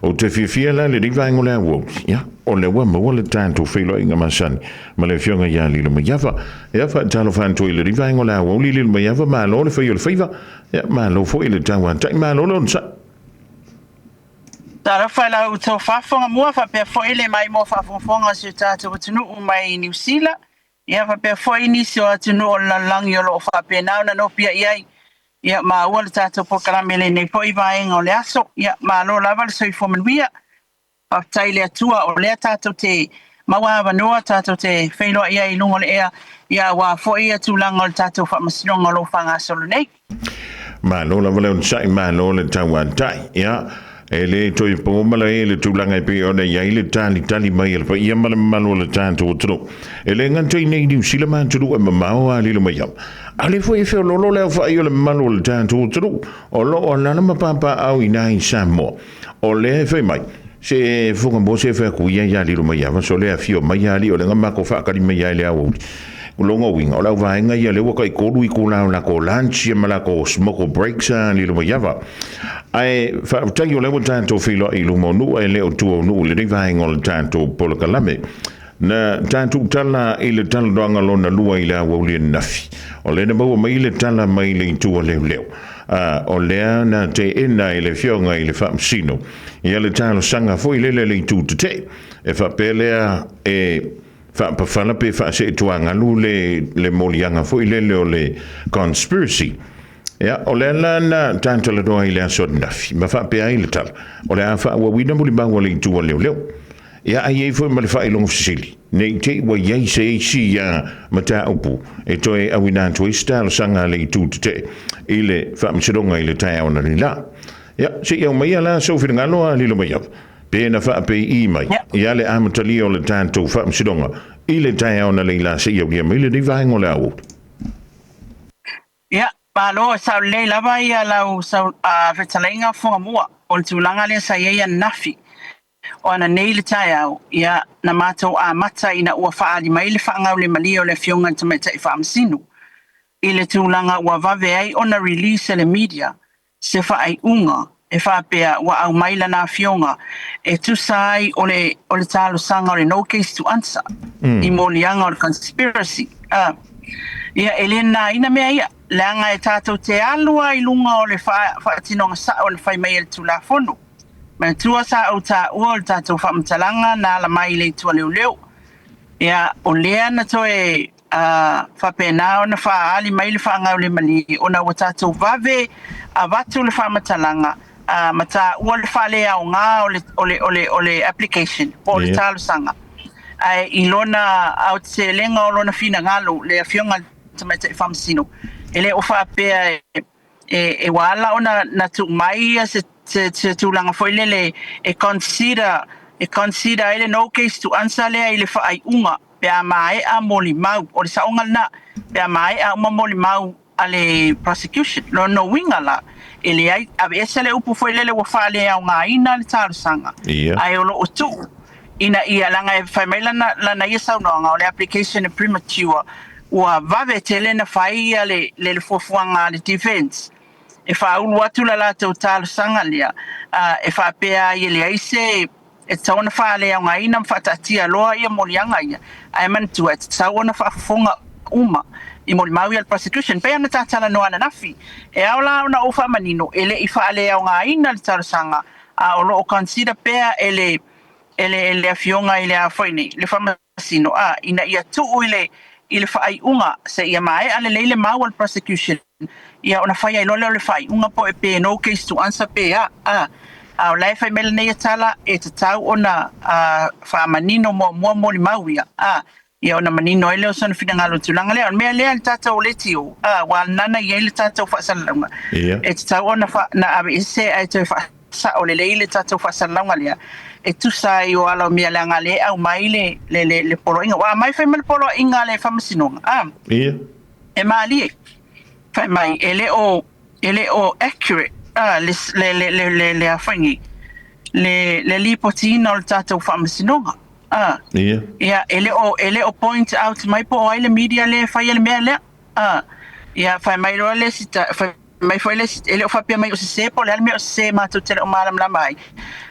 o te fia la le riva ngole wo ya o le wa mo le tanto filo inga masani ma le fionga ya li ma yafa talo fan to le riva ngole wo li ma yafa ma lo le fio le fiva ya ma lo fo ile tangwa tai ma lo sa tara fa la u to fa fonga mo fa pe fo ile mai mo fa fonga se tato tunu u mai New Zealand ya fa pe fo ini so tunu o la lang yo lo fa pe na no pia ia ia ma o le tato po kala mele nei po iva en o le aso ia ma lo lava le soi fo menwia pa tai le atua o le tato te mawa va no tato te feilo ia I lungo le ia wa fo ia tu lang o tato fa masino lo fa nga solo nei ma lo lava le sai ma lo le tawan tai ia ele toi po mala ele tu langa pe ona ia ile tali mai ele pa ia mala malo le tanto tro ele ngantoi nei di sila man tu e mamao ali le mai ale foi fe lo le fa io le malo le tanto tro o lo ona na papa au ina in samo o le fe mai se fuga bo se fe ku ia ali le mai va so le afio mai ali o le ngama ko fa ka di mai ale au longo wing o la va nga ia le wa kai ko lui ko la ko lunch mala ko smoke breaks ali le mai va ai fa tagi o le tanto filo I lumo nu e le o tu nu le vai ngol tanto polo kalame na tanto tala I le tala doanga lona lua I le wa le nafi o le mo mai le tala mai le tu o le o le na te ina I le fionga I le famsino ia le tala sanga foi le tu te e fa pelea e fa pa fala pe fa se tuanga lu le molianga foi le o le conspiracy ya o le na tanto le doa ile so nafi ma fa pe ai le tal o le fa wa wina muli ba wa le tu le ya ai foi ma le fa ilong fisili nei te wa ye se si ya mata upu e toi a wina to style sanga le tu te ile fa msidonga ile tai ona la ya se yo mai ala so fi ngalo ali lo mai pe na fa pe I mai ya le amatali o le tanto fa msidonga ile tai ona le la se yo ye mai le vai ngola o ya Palo sa le lava ia lau sa fetalenga fonga mua o tulanga le sa ia nafi o na nei le tai au ia na mato a mata ina ua faali mai le fanga le mali o le fionga tama tai famsinu I le tulanga ua vave ai ona release le media se fa ai unga e fa pea ua au mai na fionga e tu sai o le talo sanga o le no case to answer I molianga o le conspiracy ia elena ina mea ia langa e tato te alua I lunga o le fa tinonga sa o le fai mai le tula fono ma tua sa o ta o le tato fa mtalanga na la mai le tua leo ia o lea na toe fa pena o na fa ali mai le fa nga o le mali o na o tato vave a vatu le fa mtalanga mata o le fa le au nga o le application o le talo sanga ai ilona au te lenga o lona fina ngalo le afionga tamata famsino ele o fa pe e wala ona na tu mai se tu langa foi le e consider ele no case to answer le ele fa ai unga pe mai a moli mau o sa onga na pe mai a moli mau ale prosecution lo no winga la ele ai a esele upu foi le wa fa le au nga ina le talo sanga ai o tu ina ia langa e fa mai lana ia sa no nga le application premature ua vave tele na faia le fofuanga le defense e fa ulu atu la tau talo sanga lia e fa pea i le aise e tauna fa le au ngaina mfatatia loa ia molianga ia ai man tu et tauna fa fonga uma I moli maui al prosecution pe ana tatala no ana nafi e aula ona ofa manino ele I fa le au ngaina le talo sanga o lo consider pea ele afionga ile a foini le famasino ina ia tu ile fai unga se ia mai ale leile mau al prosecution ia ona fai ai lole le fai unga po e pe no case to answer pe o lai fai mele nei tala e te tau ona fa manino mo li mau ia ona manino ele o son fina ngalo tulanga le on me le al tata o letio wa nana ia le tata o fa salanga e te tau ona fa na ave se ai te fa sa o le leile tata o fa salanga le e tu sai o ala mia langa le au mai le polo inga wa mai fai mal polo inga le famsinonga e mali fai mai ele o accurate le afangi le lipotino le tata famsinonga ia ele o point out mai po ai le media le fai le mea le ia fai mai lo le sita fai mai foi ele o fapia mai o se po le me o se ma tu tele o malam la mai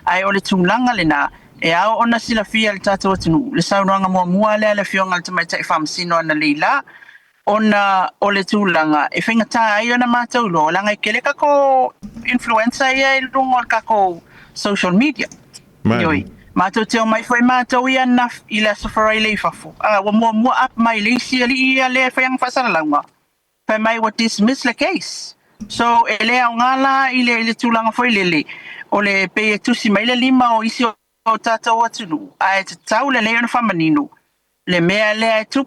ai o le tulanga le na e ao ona sila fia le tatu tunu le saunanga mua le fionga te mai tai fam sino na lila ona o le tulanga e finga ta ai ona matau lo langa kele ka ko influencer ia il rungol ka ko social media yoi matau te o mai foi matau ia na ila safari le fafu wa mua up mai le si ia le fiang fasala langa pa mai what dismiss the case so ele au ngala ile tulanga foi lele o le pe tusi mai le lima o isi o tata o tunu ai te tau le ona famanino le mea le tu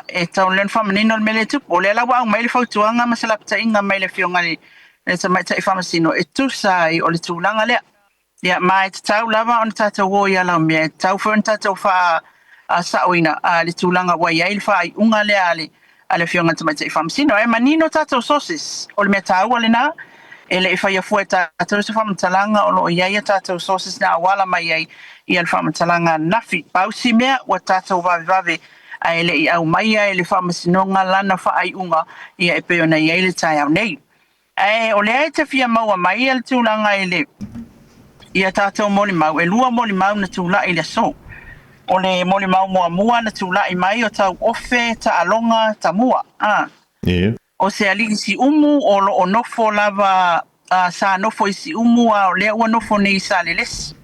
e tau le famanino le mele tu o le lawa mai le fautuanga masala pta inga mai le fionga le sa mai tai famasino e tu sai o le tulanga le ya mai te tau lava on tata o ia la me tau fo on tata fa sa oina le tulanga wa ia il fa unga le ale fionga te mai te famasino e manino tata sosis o le me tau le na ele fa ia fueta tatu se fam talanga o lo ia tatu sources na wala mai ai ia fam talanga nafi pausi mea wa tatu vave ai le au mai ai le fam sinonga lana fa ai unga ia e peona ia le tai au nei ai o le ai te fia mau mai el tulanga ele ia tatu moli mau e lua moli mau na tula ile so o le moli mau mua na tula i mai o tau ofe ta alonga ta mua o se alisi umu o lo onofo lava sa nofo isi umu o le ua nofo nei sa leles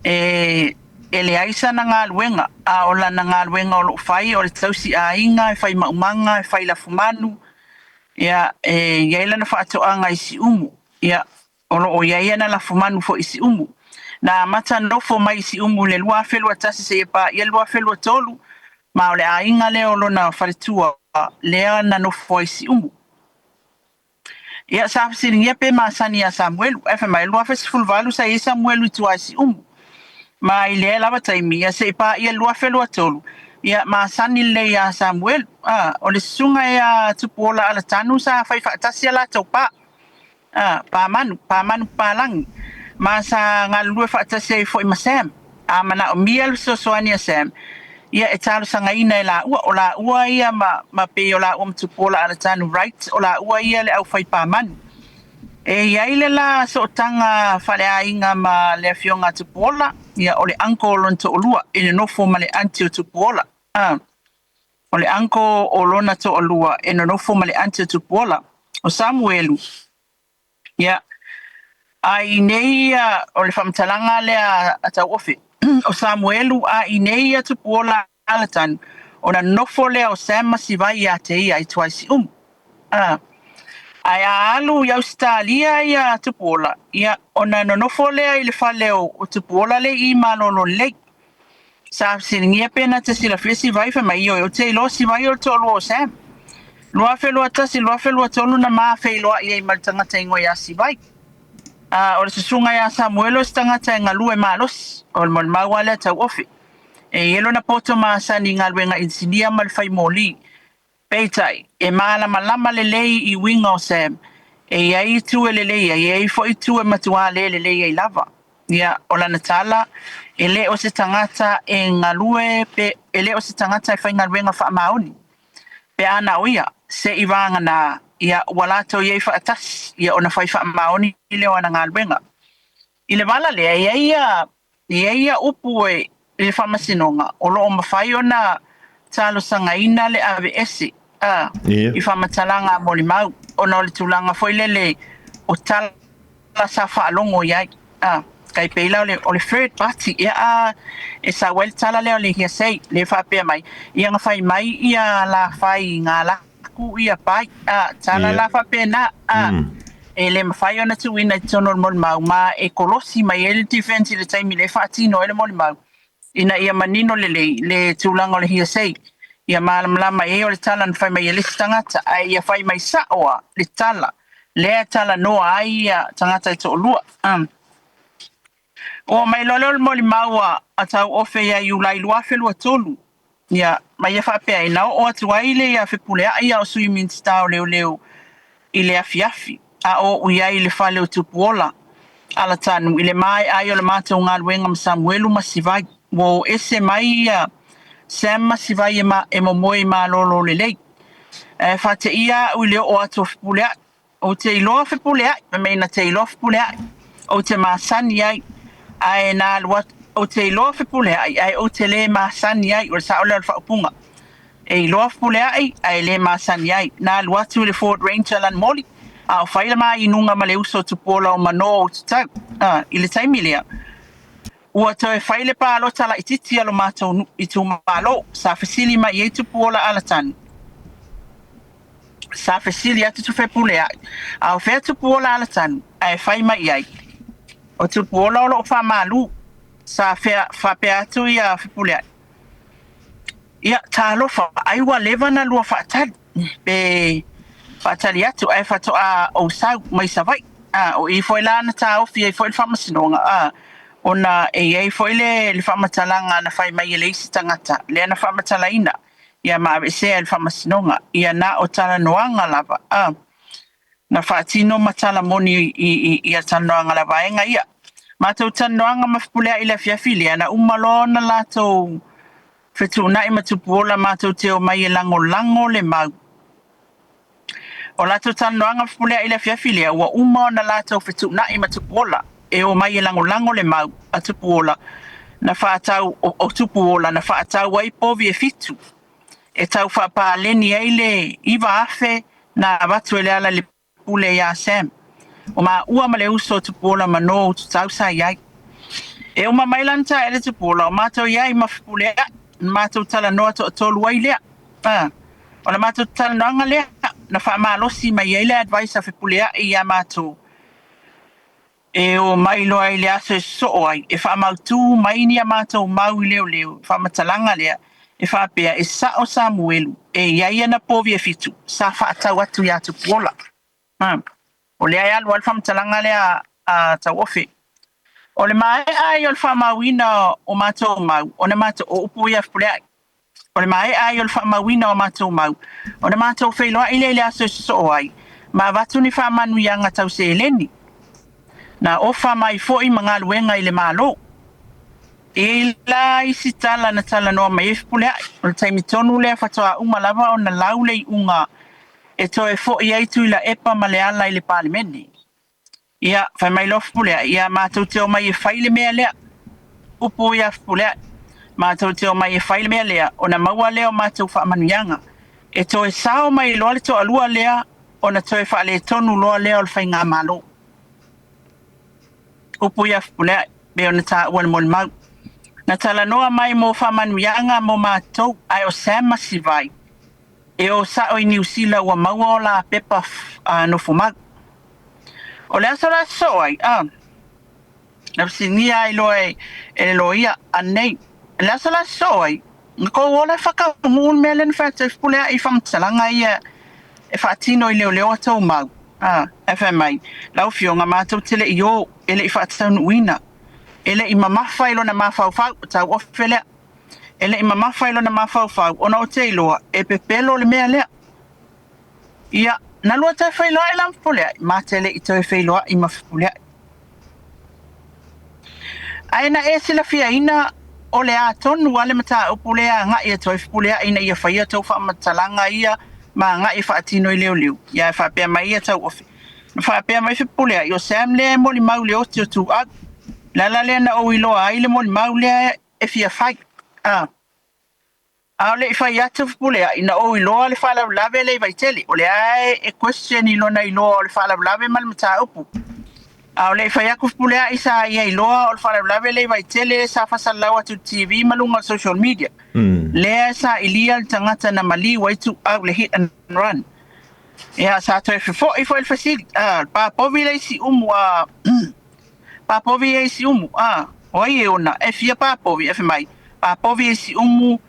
ele aisa na ngā luenga o la na ngā luenga o lo fai o le tausi a inga e fai maumanga e fai la fumanu ia ila na whaatoanga isi umu ia o lo o ia na la fumanu fo isi umu na mata nofo mai isi umu le lua felua tasi se epa ia lua felua tolu ma o le a inga le o lo na wharitua lea na no foisi umu. Ia sa fasiringi pe ma sani a Samuelu. Efe mai lua fes fulvalu sa i Samuelu tu aisi umu. Ma i lea lava taimi ia se pa ia lua felu atolu. Ia ma sani le ia Samuelu. O le sunga ia tupuola ala tanu sa fai fatasi ala tau pa. Pa manu pa langi. Ma sa ngalue fatasi ai fo ima Sam. Mana o miel so soani a Sam. Ia e talo sanga ina e la ua ia ma pe o la tupola ala tanu right o la ua ia le au fai pamanu. E ia ile la so tanga fale a inga ma le fionga tupola ia o le anko o lonto olua ina nofo ma le anti o tupola. O le anko o lona to olua ina nofo ma le anti o tupola. O Samuelu. Ia ai nei o le famtalanga le a tau ofe. O Samuelu a inei atu puola alatan ona nofo le o Sam sivai a te ia i tuaisi ai alu ya Australia ia tu puola ia ona no nofo le i le fale o tu puola le i malolo le sa siningia pena te sila fesi vai fa mai o te lo sivai o tolu o Sam loa felo atasi loa felo tolu na ma felo ia i maltanga te ingo ya sivai o le susunga ya Samuelo stanga te ngalue malos o le maua le tau ofi. E yelo na poto maasani ngalwenga insinia malfai moli. Peitai, e malama le lei i winga o Sam. E iai tu e le lei, e iai fo i tu e matua le lei e lava. Ia o la natala, e le o se tangata e ngalue, e le o se tangata e fai ngalwenga wha maoni. Pe ana oia, se i vanga na ia walato iei wha atas, ia ona fai wha maoni i leo ana ngalwenga. I le wala lea, ia upu e le whamasinonga, o lo o mawhai ona talo sangaina le AVS, i whamatalanga moli mau, ona o le tulanga foilele o tala sa whaalongo iai, kai peila o le third party, ia e sa wel tala leo le hia sei, le whapea mai, ia nga whai mai, ia la whai ngā laku, ia pai, tala la whapea na, e le mawhai ona tu ina i tono moli mau, ma e kolosi mai e le defense le taimi le whaatino e le moli mau. Ina ia manino le tūlanga o le hia sei. Ia maalamlama e o le tala na whai mai e le tangata, ai ia whai mai saoa le tala. Lea tala noa ai ia tangata i to lua. O mai lolo moli maua a tau ofe ia iulai lua whelua tolu. Ia mai ia whapea e nao o atu aile ia whipulea ia o sui minstao leo i le afi. A o uia i le whale o tupuola. Ala tanu, i le mai ai o le mātou ngā luenga ma Samuelu masivai. Wo ese mai ia Sam masivai e momoe ma lolo le lei. Whate ia u leo o atu whipulea o te iloa fe pule ai, me meina te iloa fe pule ai, o te masani ai, ai nā lua, o te iloa fe pule ai, ai o te le masani ai, o sa ole al whaupunga. E iloa fe pule ai, ai le masani ai, nā lua tu le Ford Ranger lan moli, a o whaila mai inunga ma le uso tupola o mano o tutau, i le taimi lea. Ua toe whaile pa alo tala i titi alo mātou i tū malo, sa fesili mai e tupola ala tani. Sa fesili atu tu fe pule ai. Au fe tupola ala tani, ai whai mai ai. O tupola o lo wha malu, sa fa pe atu ia fe pule ai. Ia tā lofa, ai wa lewa na lua whaatali, pe whaatali atu, ai whatoa o sau mai savai. O i foi lana tā ofi, ai foi le whamasinonga, ona e foi le whamatalanga na whai mai e leisi tangata, lea na whamatalaina, ia maa se le whamasinonga, ia na o tala noanga lava, na whaatino matala moni i a tala noanga lava, enga ia. Mātou tala noanga mawhipulea i le fiafilia, na umalona lātou whetu nai matupuola mātou te o mai e lango le mau. O lātou tala noanga mawhipulea i le fiafilia, ua umona lātou whetu nai matupuola, e o mai e lango le mau a tupuola na whaatau o tupuola na whaatau ai povi e fitu e tau whapaleni ai le iwa afe na watu ele ala le pule ya Sam o ma ua ma le uso tupuola mano o tutau sa iai e o ma mailanta ele tupuola o mātou iai mawhipule mātou tala noa to tolu ai lea o na mātou tala noanga lea na whaamalosi mai ai le advice a whipulea i a mātou e o mai loa i le aso e soo ai, e wha mautu mai ni a mātou mau i leo, wha matalanga lea, e wha pea e sa o Samuelu, e iai ana povi e fitu, sa wha atau atu i atu puola. O lea e alu al wha matalanga lea a tau ofe. O le mai ai o le wha mauina o mātou mau, o ne mātou o upu i afpule ai. O le mai ai o le wha mauina o mātou mau, o ne mātou whailoa i le aso e soo ai, ma watu ni wha manu i anga tau se eleni. Na ofa mai foi mga luenga i le malo. E la isi tala na tala noa mai efpule ai. O le taimi tonu lea whatoa umalava o na laule i unga e toe foi aitu i la epa ma le ala i le palimeni. Ia, whai mai lofpule ai. Ia, mātou teo mai e whaile mea lea. Upo ia fpule ai. Mātou teo mai e whaile mea lea. O na maua lea o mātou whaamanuianga. E toe sao mai loa le to alua lea. O na toe whaale tonu loa lea o le whai ngā malo. Upu ia fpule be ona ta ua mo mau na tala noa mai mo whamanuianga mo mātou ai o Sam Masivai e o sa o i New Zealand ua maua o la pepa no fumag o le asa la so ai na sinia ai loe e loia anei le asa la so ai ko ola whaka ngun melen whata fpule ai whamtalanga ia e whaatino i leo atau mau FMI lau fionga mātou tele i o ele i whaatau nuina ele i mamafa ilo na mafau tau ofele ele i mamafa ilo na mafau ona o te iloa e pepelo le mea lea ia na lua te whailoa i lamfulea ma tele i te whailoa i mafulea aina e sila fia ina o le a tonu wale mata upulea nga ia toi fpulea ina ia whaia tau wha matalanga ia ma nga i whaatino i leo ia e whapea mai ia tau ofi na whapea mai whipulea i o Sam lea moli mau leo te o tu ag lala lea na o iloa ai le moli mau lea e fia whai a le i whai atu whipulea ina o iloa le whalau lave le i vaitele o le ai e question ilona iloa o le whalau lave mal mata upu a le i whai aku whipulea i sa ia iloa o le whalau lave le i vaitele sa whasalau atu TV malunga social media lea sa ilia le tangata na mali waitu au le hit and run. Ia sa toi fo i fo il fasili. Pa povi le si umu pa povi e si umu. Oi e ona e fia pa povi e mai. Pa povi e si umu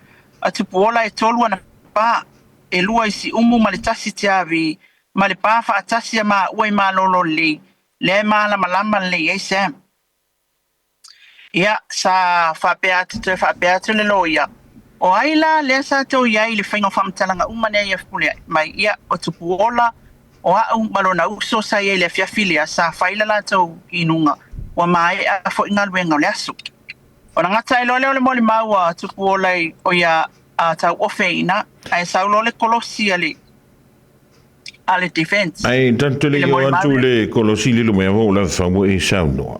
atu pola e tolu ana pa e lua i si umu ma le tasi te avi ma le pa fa tasi ma oi ma lolo le le ma la malama le e Sam. Ia sa fa pe atu le loia. O aila le sa tau iai le whainga whamtalanga umane ia fpule mai ia o tupuola o au malona uso sa iai le fiafilia sa whaila la tau inunga wa mai a fo inga luenga le asu. O na ngata ilo leo le moli maua tupuola o ia a tau ofe ina ai sau lo le kolosi ale ale defense ai tanto le yo antu le kolosi le me vo la famu e sauno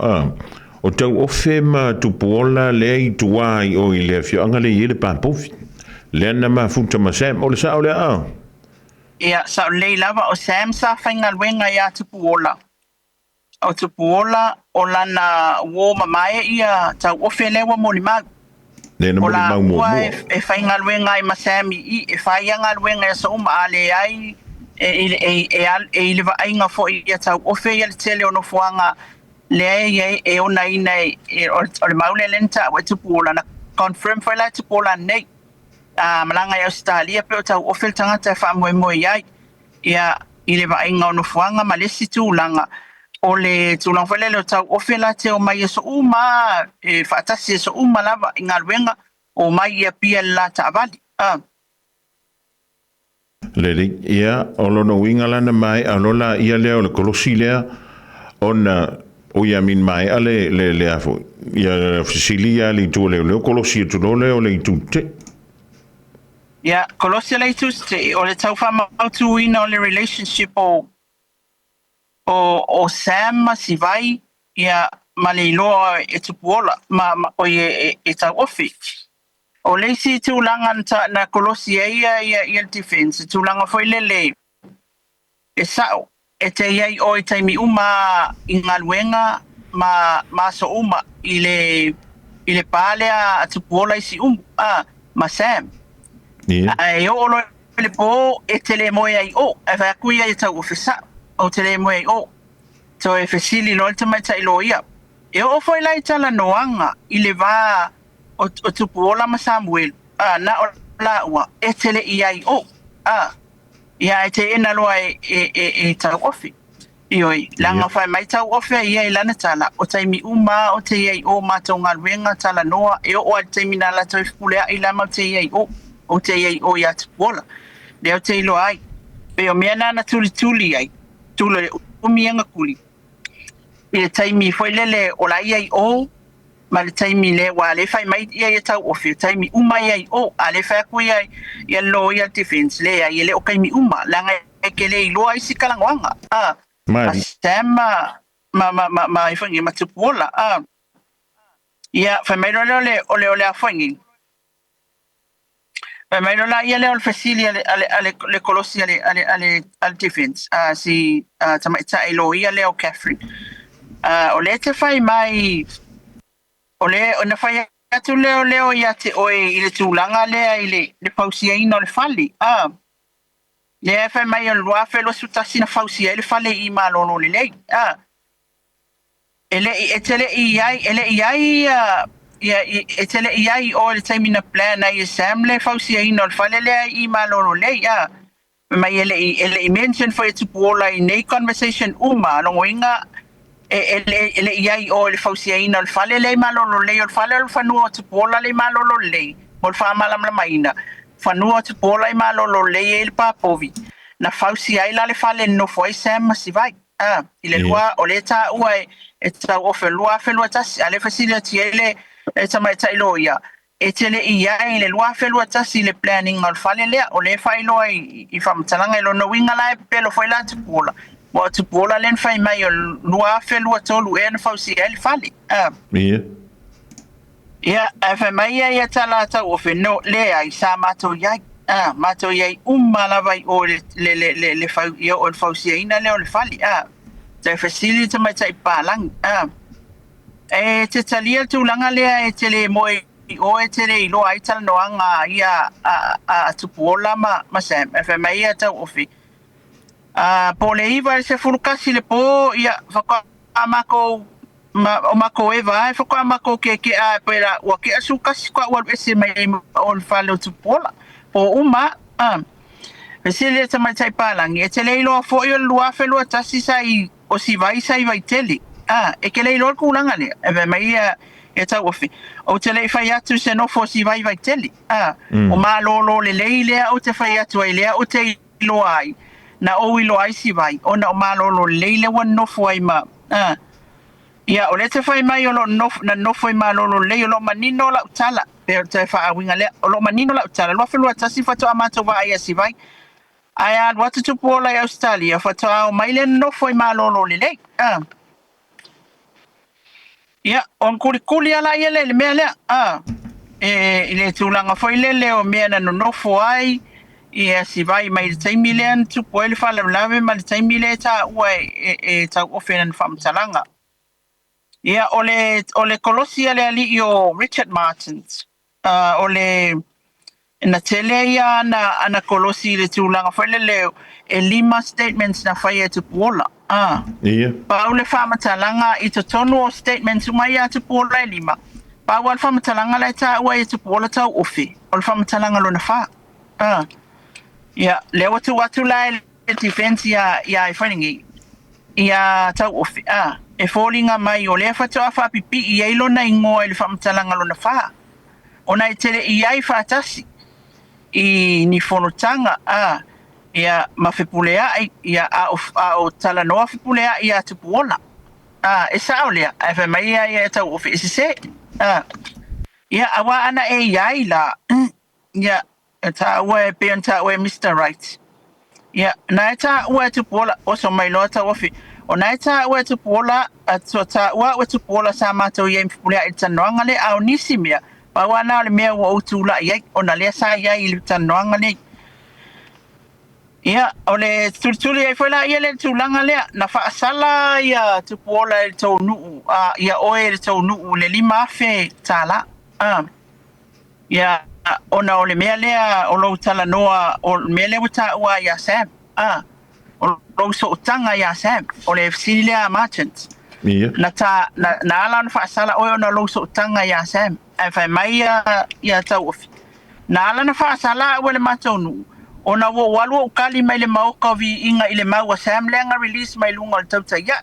o tau o fema tu pola le tu ai o ile fio anga le ile pa pofi le na ma funta ma sem o le sa o le ia sa le lava o Sam sa fainga wenga ia tu puola o tu puola o lana wo mamae ia tau o felewa molima le na ola mo e fainga wenga i masami i e fainga wenga so ale ai e ile va ainga fo ia tau o fe ia tele ono fuanga le e ona ina o le maule lenta o tu puola na confirm foi la tu puola nei malanga ya Australia pe o tau o fel tangata fa mo ia ia ile va ainga ono fuanga malesi tulanga o le tulanga fele le tau o fela te o mai so uma e fa tasi so uma lava ingalwenga o mai ia pia la tavali le ia o lo no winga lana mai alola ia leo le kolosi lea ona o ia min mai ale le afo ia Sicilia li tu le kolosi tu le o le tu te ia kolosi le tu te o le tau fa mau tu ina o le relationship o Sam si vai ia malilo e tu pola o e tau ofi o le si tu langa na kolosi ia defense tu langa foi le e sao e te iai o te mi uma ingalwenga ma so uma ile pale a tu pola si ma Sam ai o lo le po e te le moe ai o e fa kuia e tau ofisa o te le moe o so e fesili lo te mai tai lo ia e o foi lai tala noanga ile va o tu pola ma Samuel na o la wa e te le iai o ia e te ena loa e tau ofi ioi langa fai mai tau ofi ia i lana tala o taimi uma o te iai o mātou ngalwenga tala noa e o taimi na la tau fulea i lama te iai o te iai o ia te pola leo te ilo ai pe o mea nana tuli ai tula umianga kuli i taimi foi lele o la iai o ma le taimi le wa le fai mai ia ia tau ofi taimi uma ia o ale fa ku ia ia lo ia defense le ia le o kai mi uma langa e ke le lo ai sikalangwanga sama ma i fangi ma tupola ia fa mai le ole afangi fa mai lo la ia le facili ale kolosi ale defense si tama ta ilo ia le o Catherine o le te fai mai ole ona fai atu leo ia te oe i le tūlanga lea i le pausia ina o le fali le fai mai o lua felo sutasi na pausia i le fali i malolo le lei e tele i ai e tele i ai o le taimina plan ai e Sam le pausia ina o le fali lea i malolo lei mai ele i mention for it to pola i nei conversation longo inga ele iai o le fausia ina le fale le malolo le o fale o fanua te pola le malolo le mo le famala maina fanua te pola i malolo le e le papovi na fausia ila le fale no foi Sam si vai ile lua o le ta ua e ta o fe lua tasi ale facility ele e ta mai tai loia e tele iai le lua fe lua tasi le planning o fale le o le fai lo i famtalanga lo no winga la pelo foi la te pola mo tu pola len fai mai o lua fe lua tolu e na fausi el fali ia fa mai ia tala ta o fe no le ai sa mato ia mato ia la vai o le fau ia o fausi ina le o le fali te facility mai tai palang e te talia tu langa le e te le moi o e te le lo ai tal no anga ia tu pola ma Sam fa mai ia ta o fe po le iwa se fulukasi le po ia whaka amako o mako e vai whaka amako ke a pera ua ke asu kasi kwa ua ese mai o le whale o tupola po uma Vesile ta mai tai palangi e te leilo a fo i o lua whelua tasi sai o si vai sai vai tele e ke leilo al kulanga le e mai e tau ofi o te lei fai atu se no fo si vai tele o ma lolo le leilea o te fai atu ai lea o te ilo ai na o ilo ai si vai ona o malolo leile wan no foi ma ia o le te fai mai o lo no na no foi malolo le lo manino la tala pe te fa awinga le o lo manino la tala lo felu tasi fa to amato va ai si vai Ai watu tupola i Australia fa tau mai le no foi malolo le le. Ia, on kuli ala ia le mea lea. I le tūlanga foi le o mea na no fo ai. Ia si vai mai le taimi lea na tupo ele wha lawe ma le taimi lea ta ua e tau ofena na whamtalanga. Ia, o le kolosi ale ali i o Richard Martins. O le na tele ia ana kolosi le tūlanga foi le leo e 5 statements na whai e tupuola. Ia. Pau le whamatalanga i to tonu o statements umai a tupuola e 5. Pau al whamatalanga le ta ua e tupuola tau ofi. O le whamatalanga lo na wha. Ia, leo atu la le defense ia e whaningi. Ia tau ofi. E fōringa mai o lea whatoa whapipi i eilo na ingoa i le whamatalanga lo na wha. Ona e tere i ai whatasi. I ni whonotanga. Ia mawhipulea ia a o talanoa whipulea ia tupuola. E sao lea, e whai mai ia tau ofi isi se. Ia awa ana e iai la. Ia, ta ua e peon ta ua e Mr. Right. Ia, na e ta ua e tupuola, oso mai loa tau ofi. O na e ta ua e tupuola, atua ta ua e tupuola sa mātou ia mwhipulea i tanoanga le au nisi mea. Pa wana le mea ua utula iai, o na lea sa iai i tanoanga le. Ia, o le tulituli ai whaila ia le tūlanga lea, na whaasala ia tupuola e tau nuu, ia oe e tau nuu le 5 afe tāla. Ia, ona o le mea lea o lou tala noa, o le mea lea wata ua ia Sam. O lou so utanga ia Sam, o le FCD lea merchant. Ia. Na ala na whaasala oe ona lou so utanga ia Sam. E whai mai ia tau ofi. Na ala na whaasala ua le mātou nuu. Ona wo walu o kali mai le maoka vi inga i le maua Sam lenga release mai lunga le tauta ia.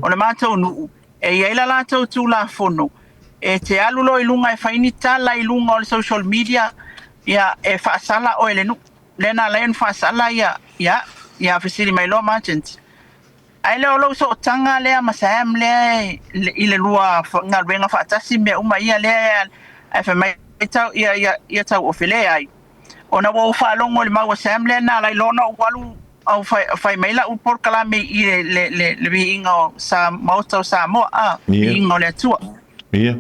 O le mātou nuu. E iaila la tau tū la fono. E te alulo i lunga e whaini tala i lunga o le social media. Ia e whaasala o ele nu. Lena leon whaasala ia whisiri mai lo merchant. Ai leo lo so tanga lea ma Sam lea i le lua ngā renga whaatasi mea uma ia lea. E wha mai tau ia tau o while ai. Ona wo whaalongo le maua Sam le na lai lona o walu au whai maila u porkalame i le inga o sa mauta o sa moa inga o le atua. Ia.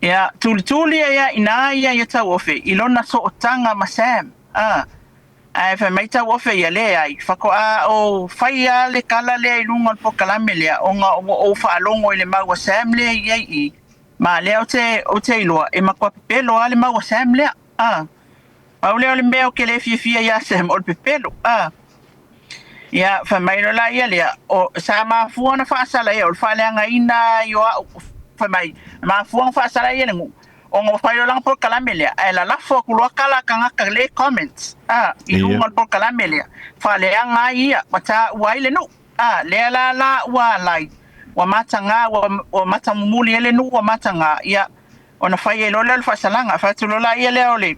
Ia, tuli ia ina ia tau ofe, i lona so o tanga ma Sam. Ai whai mai tau ofe ia le ai, whako o whai le kala le i lunga o porkalame lea, o ngā o whaalongo i le maua Sam le iai i. Ma lea o te iloa, e makua pepelo a le maua Sam lea. Pauleo le mea o ke le fia ia Sam o le pepelo. Ia, whamairo la ia lea. O sa mafua na whaasala ia, o le whaaleanga ina i o au whamai. Mafua na whaasala ia nengu. O ngā whairo lang por kalame lea. E la lafo kulua kala kangaka le comments. I lunga por kalame lea. Whaaleanga ia, wata uaile nu. Lea la ua lai. Wa matanga, wa matamumuli ele nu, wa matanga. Ia, o na whai e lola le whaasalanga. Whaatulola ia lea o le.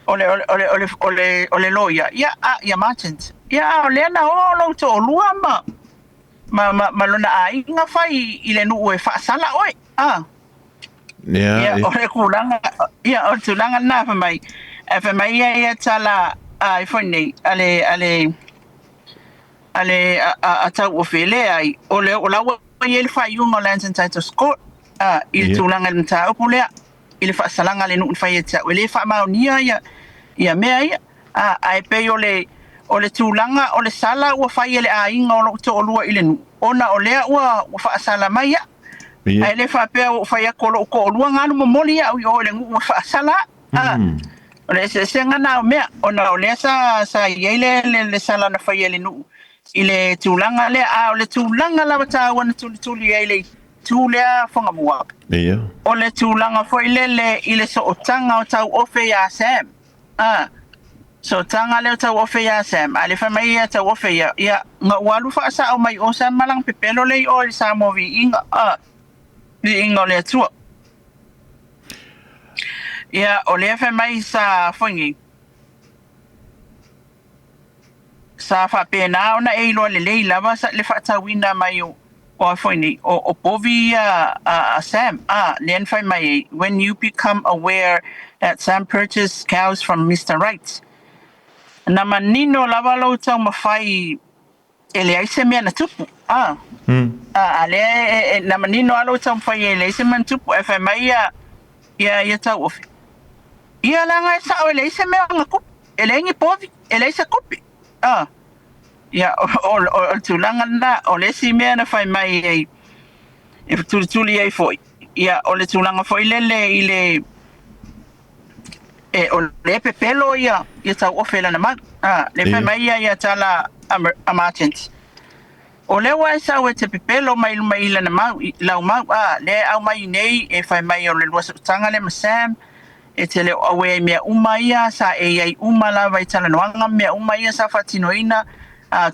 Ole loia ia merchant ia ole na o lo to lua ma lona ai nga fai i le nu e fa sala oi ia ole kulanga ia o tulanga na fa mai ia tala ai foi nei ale a tau o fele ai ole o la ia le fai un lands and title score il tulanga le mta o pulea ile fa salanga le nu fai eta o le fa maunia ia mea ia ai pe o le tūlanga o le sala ua fai ele a inga o lo to olua ile nu ona o lea ua fa sala mai ia ai le fa pe o fai ko lo ko olua nganu mo moli ia o le ngu fa sala o le se ngana o mea ona o le sa ile le sala na fai ele nu ile tūlanga le o le tūlanga la ta wana tuli ile tūlea fonga mua ia o le tūlanga foi ile so o tanga o tau ofe ya Sam so tanga le tau ofe ya Sam ale fa mai ya tau ofe ya nga walu fa sa o mai o Sam malang pepelo le o sa mo vi inga le tua ya o le fa mai sa fongi sa fa pena ona e lo le lava sa le fa tawina mai o fongi o povi Sam len fa mai when you become aware that Sam purchased cows from Mr. Right. na manino lava lo tau mafai ele ai se mea na tupu ale na manino alo tau mafai ele se mea na tupu e fai mai ia tau ofi ia langa e sao ele se mea nga kupi ele ingi povi ele se kupi ia o tulanga na o le si mea na fai mai e tuli ai foi ia o le tulanga foi lele ile o le pepelo ia tau ofe lana mag le fai mai ia tala emergency o le wa sa we te pepelo mai lana mag lau mag le au mai nei e fai mai o le lua tanga le masam e te le awe mea umaia sa e ai umala vai tala noanga mea umaia sa fatinoina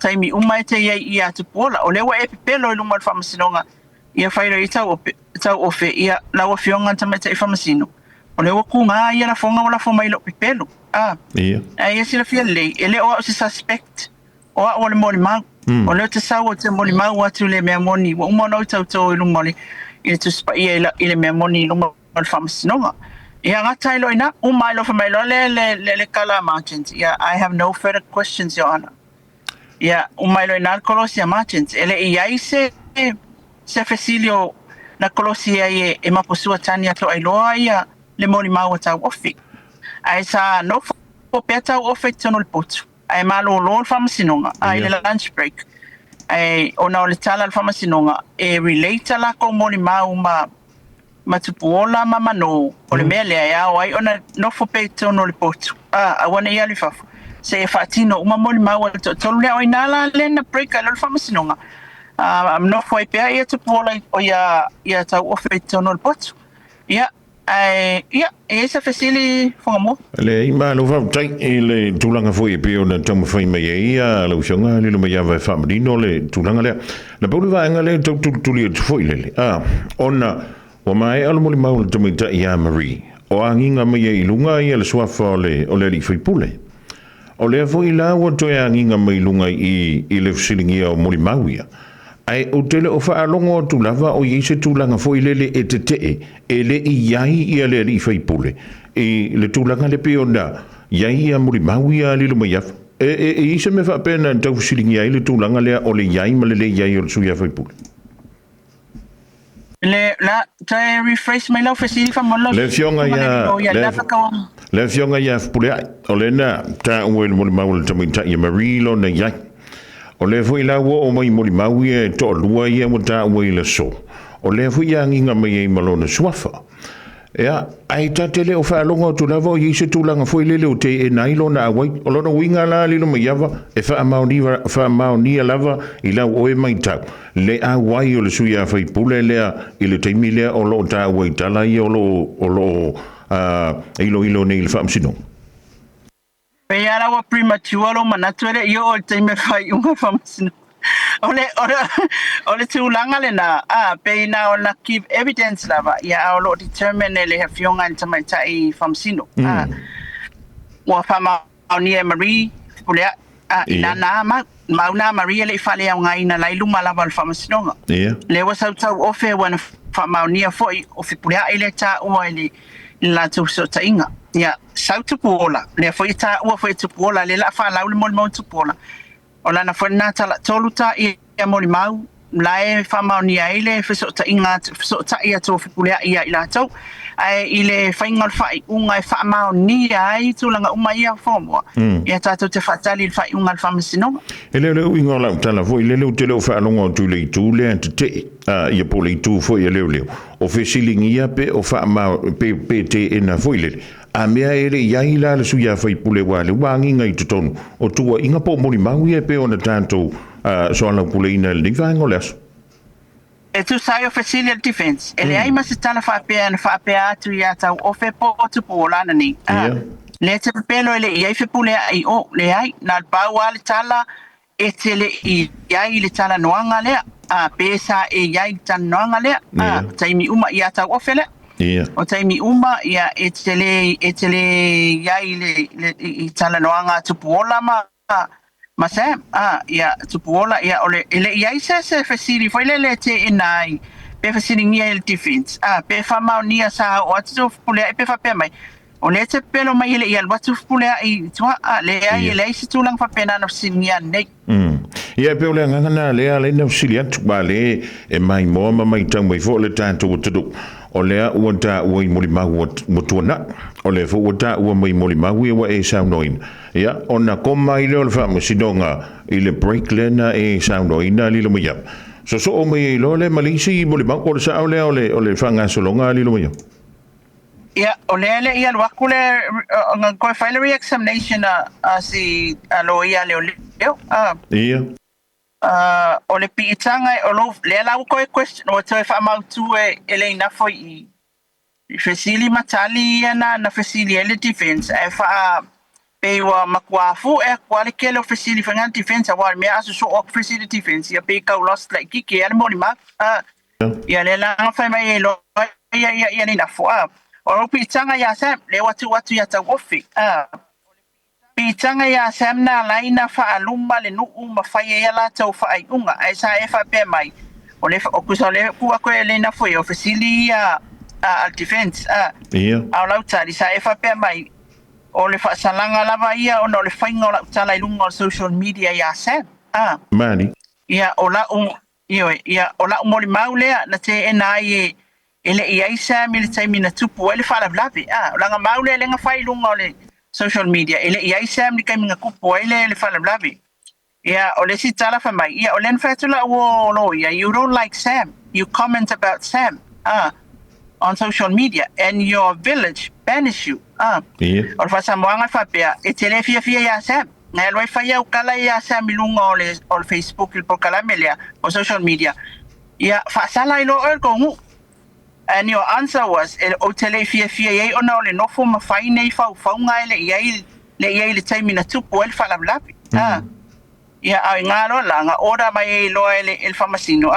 taimi umai te ia tupola o le wa e pepelo lu mal famasinonga ia fai ro tau ofe ia lau fionga tamata e famasino o le wakunga ia la fonga wala fo mai lo pepelo ia ia sila fia le ele o se suspect o le moli mau o le te sau o te moli mau atu le mea moni o umona o tau ilu moli ia tu spa ia ile mea moni ilu mal famasinonga ia ngata ilo ina umai lo fa mai lo le kala emergency ia I have no further questions your honor ia umai lo ina kolosi emergency ele ia se Facilio na kolosi ai e maposua tani ato ai loa ia le moli mau tau ofi. Ai sa no fo pe tau ofi tono le potu. Ai malo lo famasinonga ai le lunch break. Ai ona o le tala le famasinonga e relate la ko moli mau ma tupuola ma mano o le mele ai ai ona no fo pe tono le potu. A wana ia le fafu. Se e fatino uma moli mau tolu le o inala le na break ai le famasinonga. No foi pe ia tupola o ia tau ofe tono le potu. Ia esa facili fonga le ima lo va tai le tulanga foi pe ona tamo fai mai ia lo songa le mai va fa marino le tulanga le na pulu va ngale tu le foi le ona o mai al moli mau le tamo tai ia Marie o anginga mai i lunga ia le swafa o le li foi pule o le foi la o to anginga mai lunga i le silingia o moli mau ia ai o tele o fa longo tu lava o yese tu langa foi lele etete ele i yai ia le i fai pule e le tu langa le peona yai a muri mawia le mai af e ise me fa pena tau silingi ai le tu langa le o le yai ma le yai o su ya fai pule le la tai refresh mai lo facili fa mollo le fionga ya le fionga ya pule o le na ta o le muri mawul tamita ya marilo na yai o le foi la o mai moli mau e to lua ia mo ta o ile so o le foi ia nginga mai e malona swafa ia ai ta tele o fa longo tu lava i se tu langa foi lele o te e nailo na wai o lona winga la lilo mai ava e fa mauni lava i la o e mai ta le a wai o le suia fai pule le i le te mile o lo ta wai tala i o lo ilo nei le fa msino pe ara wa premature lo manatuere io o te me fai unga famasino ole tu langa le na pe na ona give evidence lava ia o lo determine le fionga in tamai tai famasino wa fama oni Marie pule ina na mauna Maria le fale au ngai na lai luma lava le famasino le wa sau ofe wana fama oni foi ofe pule ile ta o ile la tu so tainga ia sau tupuola le foi ta ua foi tupuola le la fa la le mol mo tupuola ola na foi na tala toluta ia moli mau lai fa mau ni ai fe so ta inga so ta ia to fipulea ia ila tau ai ile fa inga fa unga fa mau ni ai tu langa uma ia fomo ia ta te fa tali fa unga fa masino ele le inga la tala foi le te le fa longo tu le te ia poli tu foi le o fe silingia pe o fa mau pe te ena foi le a mea ere iai la le suia fai pule wale wangi ngai tutonu o tua inga po mori maui e pe ona tanto soana pule ina le nivango leso e tu sai o facility defense ele ai ma se tala fa pe atu ia tau o fe po tu po lana ni le te pelo ele iai fe pule ai o le ai na pa wale tala e te le iai le tala noanga le pesa e iai tala noanga le taimi uma ia tau o fele o taimi uma ia etele ia ile i tala noanga tupuola ma se ia tupuola ia ole ele ia se facili foi le te inai pe facili ngia il defense pe fa mau nia sa o atu pule pe fa pe mai O le te pelo mai ele ia watu pule ai tua le ai le isi tulang fa pena na sinia nei. Ia pe ole ngana le na silia tu bale e mai mo mai tang mai fo le tanto tu. O lea ua ta ua i moli mau mutuana. O lea fo ua ta ua mai moli mau i ua e saunoina. Ia, ona koma i leo le wha masidonga i le break lena e saunoina li lo mai. So o mai i lo le malisi i moli mau o le sa o lea o le whanga solonga li lo mai. Ia, o lea le ia waku le koe whaile re-examination si alo ia leo leo. Ia. O le piitanga o lo le lau koe question o te wha mautu e le inafo i fesili matali na fesili ele defense e wha pe wa makwafu e kwale ke lo fesili whanga defense a wale mea asu so o fesili defense ia pe kau lost like kiki ele mori mak ia le langa whai mai e lo ia le inafo o lo piitanga ia sam le watu ia tau ofi Pitanga ya semna laina fa aluma le nuu mafai ya la tau fa ai unga ai sa e fa pe mai o le o kusa le ku ko le na foi o facili al defense au lau tari sa e fa pe mai o le fa salanga lava ia o no le fainga o la tala ilunga o social media ya sem mani ia o la ia o la moli maulea na te enai ele ia isa military mina tupu ele fa la blavi o la maule le nga failunga o le social media ele ia isam ni kaminga kupo ele le fala blavi ia ole si tala fa mai ia ole fatula wo lo ia you don't like Sam you comment about Sam on social media and your village banish you or fa samwanga fa pia e tele fia ya Sam na lo fa ya kala ya Sam milunga ole Facebook il por kala melia o social media ia fa sala ilo er kongu. And your answer was o tele fia ye ona ole no fo mafai nei fa nga le le time na tupu el fala blapi ia ai ngalo langa ora mai lo el famasino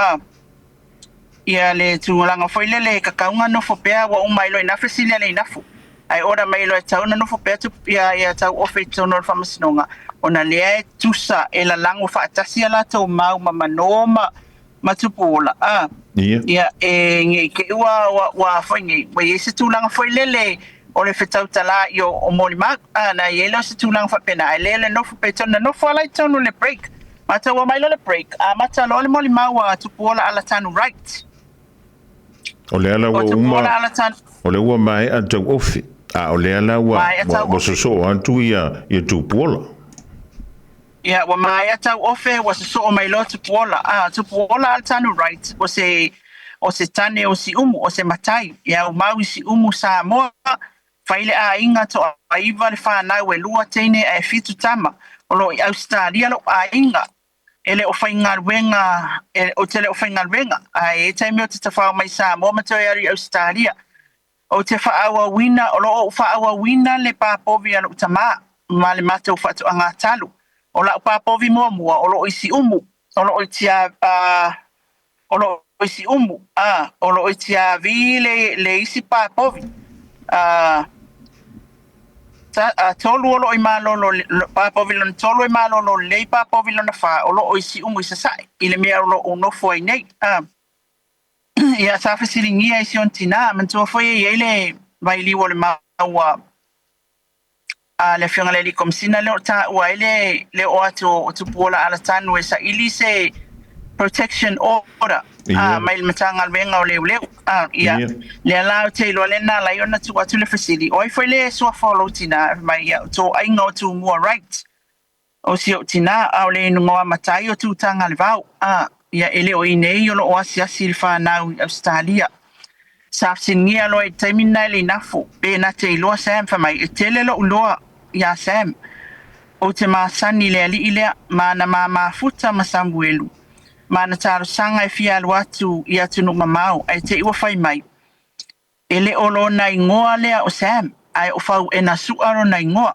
ia le tulanga foi le kakaunga no fo pea wa mai lo ina fesilia le ina fo ai ora mai lo tauna no fo pea tu ia tau ofe tono famasino nga ona le tusa ela lango fa tasia la to mau manoma matupola ia nge ke wa foi wa ese tulanga foi lele o le fetau tala yo o molima na yelo se tulanga fa pena lele no fu petona no fa lai tonu le break mata wa mai le break mata lo le molima wa tupola ala tanu right o le ala wa uma o le wa mai anta ofi o le ala wa so antu ia tupola. Yeah, wa mai ata ofe was so mai lo tupola altanu right o se tane o si umu o se matai ya o mau si umu sa mo faile a inga to aiva le fa na we lua tene e fitu tama o lo Australia lo a inga ele o fainga wenga o tele o fainga wenga ai e time o te fa mai sa mo mato yari Australia o te fa awa wina o lo fa awa wina le pa povi alo tama male mato fa to anga talu o la pa povi mo o lo isi umu o lo tia o lo isi umu o lo tia vi le isi pa povi tolu o lo imalo lo pa povi lo tolu imalo lo le pa povi lo na fa o lo isi umu isa sai ile me lo no foi nei ia sa fasilingia isi on tina man to foi ele vai li o le ma le fianga le komsina le ta wa le o atu pola ala tanu sa ilise protection order mai matanga venga o le ia le la te lo le na la yona tu atu le facility oi foi le so follow tina mai to I know to more right o si tina au le no matai o tu tanga le vau ia ele o inei o lo asia silfa na Australia sa singia lo terminal le nafu pe na te lo sam fa mai tele lo lo ya sam o te masani le ali ile mana mama futa masambuelu mana taro sanga e fia watu ia tunu mamau ai te iwa fai mai ele olo na ingoa le o sam ai o fau ena suaro na ingoa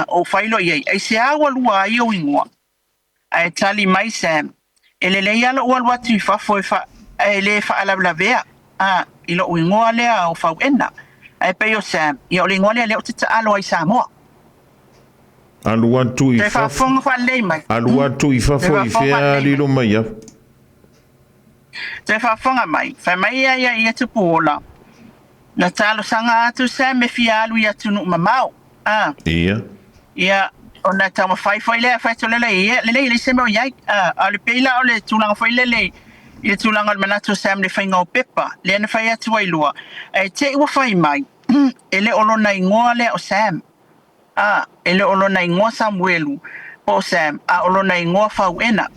o failo ye ai se awa lua ai o ingoa ai tali mai sam ele le ia lo watu fa foi fa ele fa ala blavea ilo ingoa le o fau ena ai pe o sam ia o ingoa le o te alo ai samoa Alua tu i fa Alua tu i fa foi fea lilo mai ya. Te fa fonga mai. Fa mai ia tu pola. Na talo sanga atu Sam me fialu ia tunu mamau. Ia. Ia ona tama fai le fai to le se mo yai ale peila ole tulanga fai le ia tulanga manatu Sam le fai ngau pepa le na fai atu wailua e te ua fai mai ele olo na ingoa le o Sam ele olo na ingoa Samuelu o Sam olo na ingoa fau ena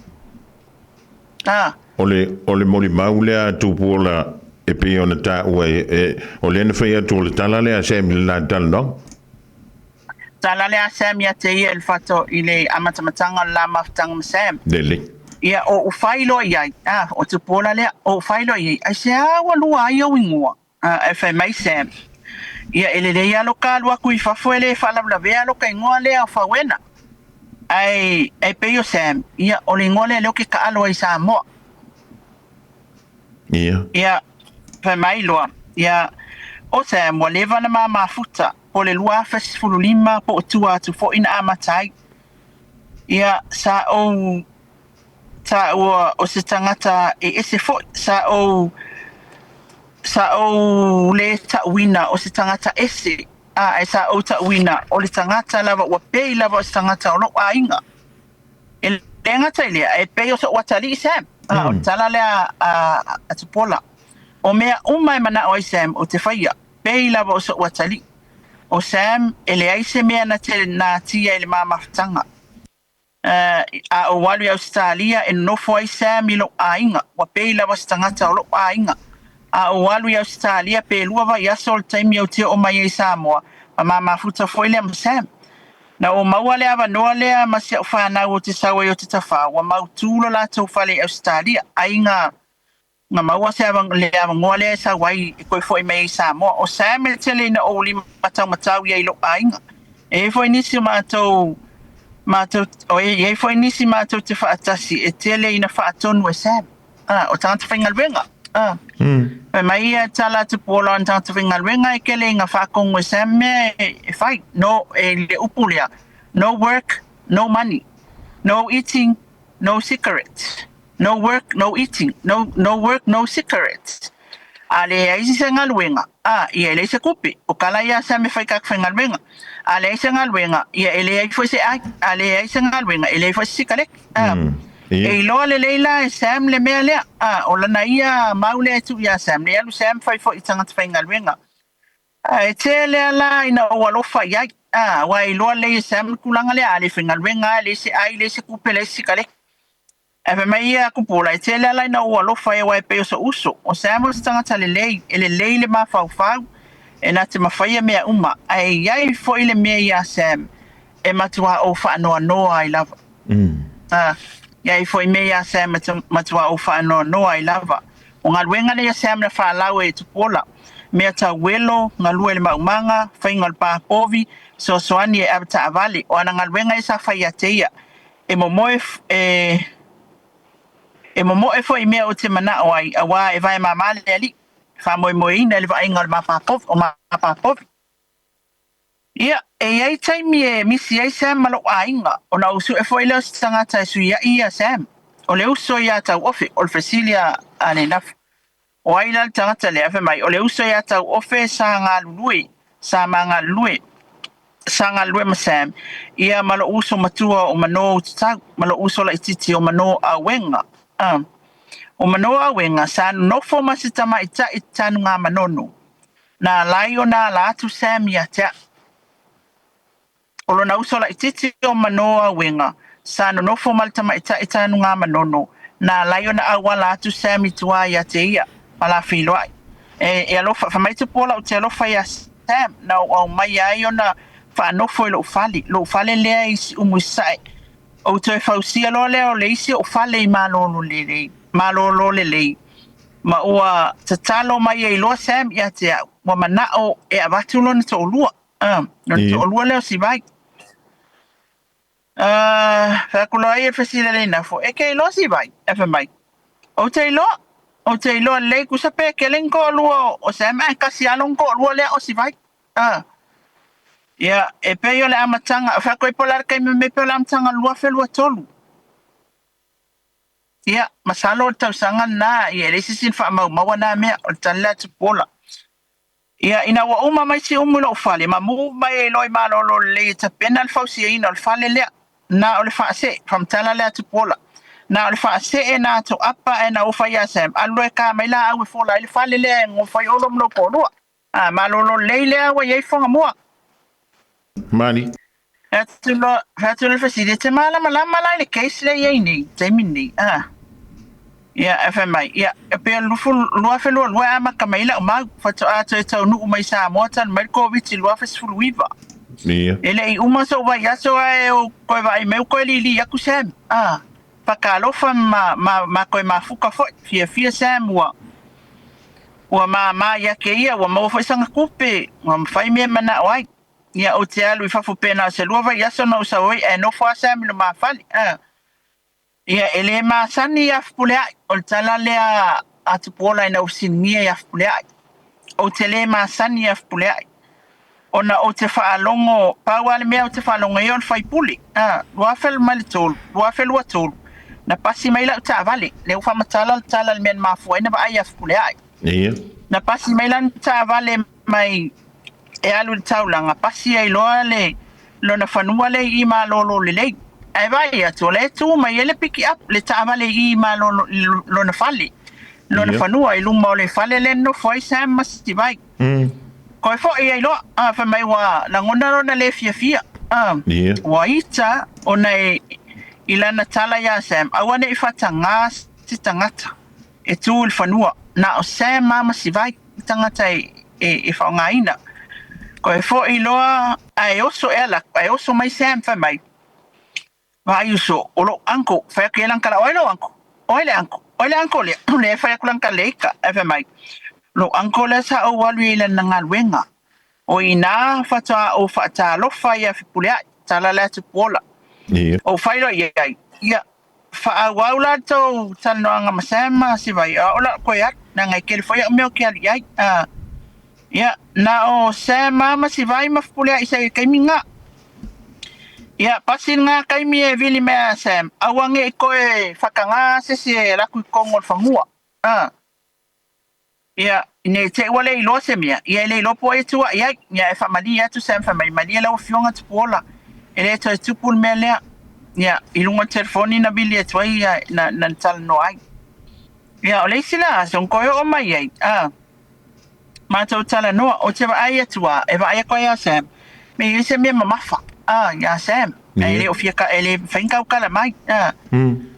ole moli maulea tupola e pe ona ta ua ole na fai atu le tala le a Sam le la tala no tala le a Sam ia te ia el fato ile amatamatanga la maftanga Sam dele ia o failo ia o tupola le o failo ia ai se awa lua ai o ingoa e fai mai Sam ia ele le ia loka lua kui fafo ele fala la vea loka ingoa le a fawena ai pe o Sam ia o le ingoa le ke ka alo ai sa mo ia fai mai loa ia o Sam wa leva na mama futa po le lua festivalu lima po tua atu fo ina amatai ia sa o se tangata e ese fo sa o le tawina o se tangata ese e sa o tawina o le tangata lava wa pei lava o se tangata o lo ainga e tangata ile e pei o so watali Sam o tala le a tupola o mea umai mana o Sam o te faia pei lava o so watali o Sam ele ai se mea na tia ele mamaftanga a o walu Australia e nofo ai Sam ilo ainga wa pei lava se tangata o lo ainga a o walu Australia pe lua vai asol taimi o te o mai e Samoa ma mafuta foi le Sam na o maua le ava noa lea ma se o whanau o te sawa i o te tawha wa mau tūlo la tau whale Australia ainga nga maua se ava le ava ngoa lea sa wai e koe foi mai e Samoa o Sam le tele na o li matau ia ilo ainga e foi nisi mātou o e foi nisi mātou te whaatasi e tele ina whaatonu e Sam o tangata whaingalwenga mai tala te pola an tangata whaingalwenga e kele inga whakongo e Sam me e whai no e le upulia no work no money no eating no cigarettes no work no eating no work no cigarettes ale ai se ngalwenga ia le se kupi o kala ia Sam me whai kak whaingalwenga ale ai se ngalwenga ia ele ai foi se ale ai se ngalwenga ele foi se kalek e loa le leila e Sam le mea lea o lana ia maule atu ia Sam le alu Sam fai fo i tangata whaingalwenga e te lea la ina o alofa iai wa i loa le Sam kulanga lea le whaingalwenga le se ai le se kupe le se kalek e fe mai ia kupula e te lea la ina o alofa e wai peo so uso o Sam o se tangata le lei e le lei le mawhau e na te mawhaia mea uma ai iai fo i le mea ia Sam e matua o whaanoa noa i lava ia i foi mea Sam matua o whaanoa noa i lava o ngā luenga le Sam na whaalau e tupola mea ta welo ngā lue le maumanga whaingal pāpovi so soani e abata avali o ana ngā luenga e sa whaia teia e momoe foi mea o te mana o ai a wā e vai mamale ali wha moe ina le vaingal mapapovi o mapapovi ia e ai taimi e misi ai Sam malo ainga o na usu e foi leo tangata e suia ia Sam o le uso ia tau ofe o le fasilia ane nafu o ai la tangata le afe mai o le uso ia tau ofe sa ngā lulue sa ngā lulue ma Sam ia malo uso matua o mano ututau malo uso la ititi o mano a wenga o mano a wenga sa nofo masitama ita itanu ngā manono na lai o na la atu Sam ia tea o lona uso la ititi o manoa wenga sa no nofo maltama ita ngā manono na lai o na awala atu Sam i tua ia te ia pala whiloai e alofa whamai te pola o te alofa ia Sam na o mai ai o na whanofo i lo fale lea isi umuisai o te whausia lo lea o le isi o fale i malolo le lei ma ua tatalo mai e loa Sam ia te au wa manao e avatu lo na to olua no to olua leo si vai whakula ai e whasila le nafo e kei lo si vai e whamai o te ilo lei kusape ke lenko olua o Sam e kasi alonko olua lea o si vai ia e peo le amatanga whakoi polar kai me peo le amatanga lua whelua tolu ia masalo o tau sanga na ia le sisin wha mau maua na mea o tala tu pola Ia ina wa uma mai si umu lo fale ma mu mai loi ma lo le ta pena al fausi ina al fale le na o le fa se from tala le tu pola na o le fa se e na to apa e na o fa ya sem allo e ka mai la au fo la le fale le ngo fa yo lo mo ko ro a ma lo le le wa ye fo mo Mani. hatu le fa si de te mala mala mala le case le ye ni te mini ya FMI ya pe lu fu lu afe lu ama kamaila ma fa to a to nu mai sa mo tan mai ko viti lu afe fu wiva Ia. ele I uma so vai ya so e ko vai me ko li ya ku sem pa ka lo fa ma ko ma fu ka fo fia sem wa ma ya ke ia wa mo fa sanga kupe wa fa me mana wai ya o te alu fa fu pena se lu vai ya so no sa oi e no fa sem no ma fali ia ele ma sani ya fpulea o tala le a tupola ina usinia ya fpulea o tele ma sani ya fpulea ona o te faalongo pawa le mea o te faalongo e on fai puli luafel malitol luafel watol na pasi mai la ta vale le ufa matala tala le men mafu ina ba ya fpulea Ia. na pasi mai lan ta vale mai e alu taulanga pasi ai loa le lona fanua le I ma lolo le ai vai atu le tu mai ele piki up le taamale I ma lo na fali lo na fanua I luma o le fale le no foi sam masti vai ko fo I lo fa mai wa la ngona na le fia wa ita ona ilana tala ya sam awane I fatanga si tangata e tu le fanua na o sam mama si vai tangata e fa ngaina ko fo I lo ai oso ela ai oso mai sam fa mai va yuso olo anko fa ke lan kala oilo anko oile anko le fa kulan kaleka fa mai lo anko le sa o walu ile nanga wenga o ina fa ta o fa ta lo fa ya fi pulia tala la tu pola o fa lo ya fa waula to tan no nga masema si vai ola ko ya nanga ke fa ya me ke ya na o sema ma si vai ma pulia isa ke minga ya pasin nga kay mi e vili me sem awange ko e fakanga se la ku kongol fangua ya ne te wale lo se mia ya le lo po etu ya e family ya tu sem family mali la ofionga tu pola ele to tu pul mele ya ilunga telefoni na bili etu ya na tal no ai ya ole sila son ko o mai ai ma to tala no o te ai etu e va ya ko ya sem me yese me mamafa ya sem ele ofia ka ele finka kala mai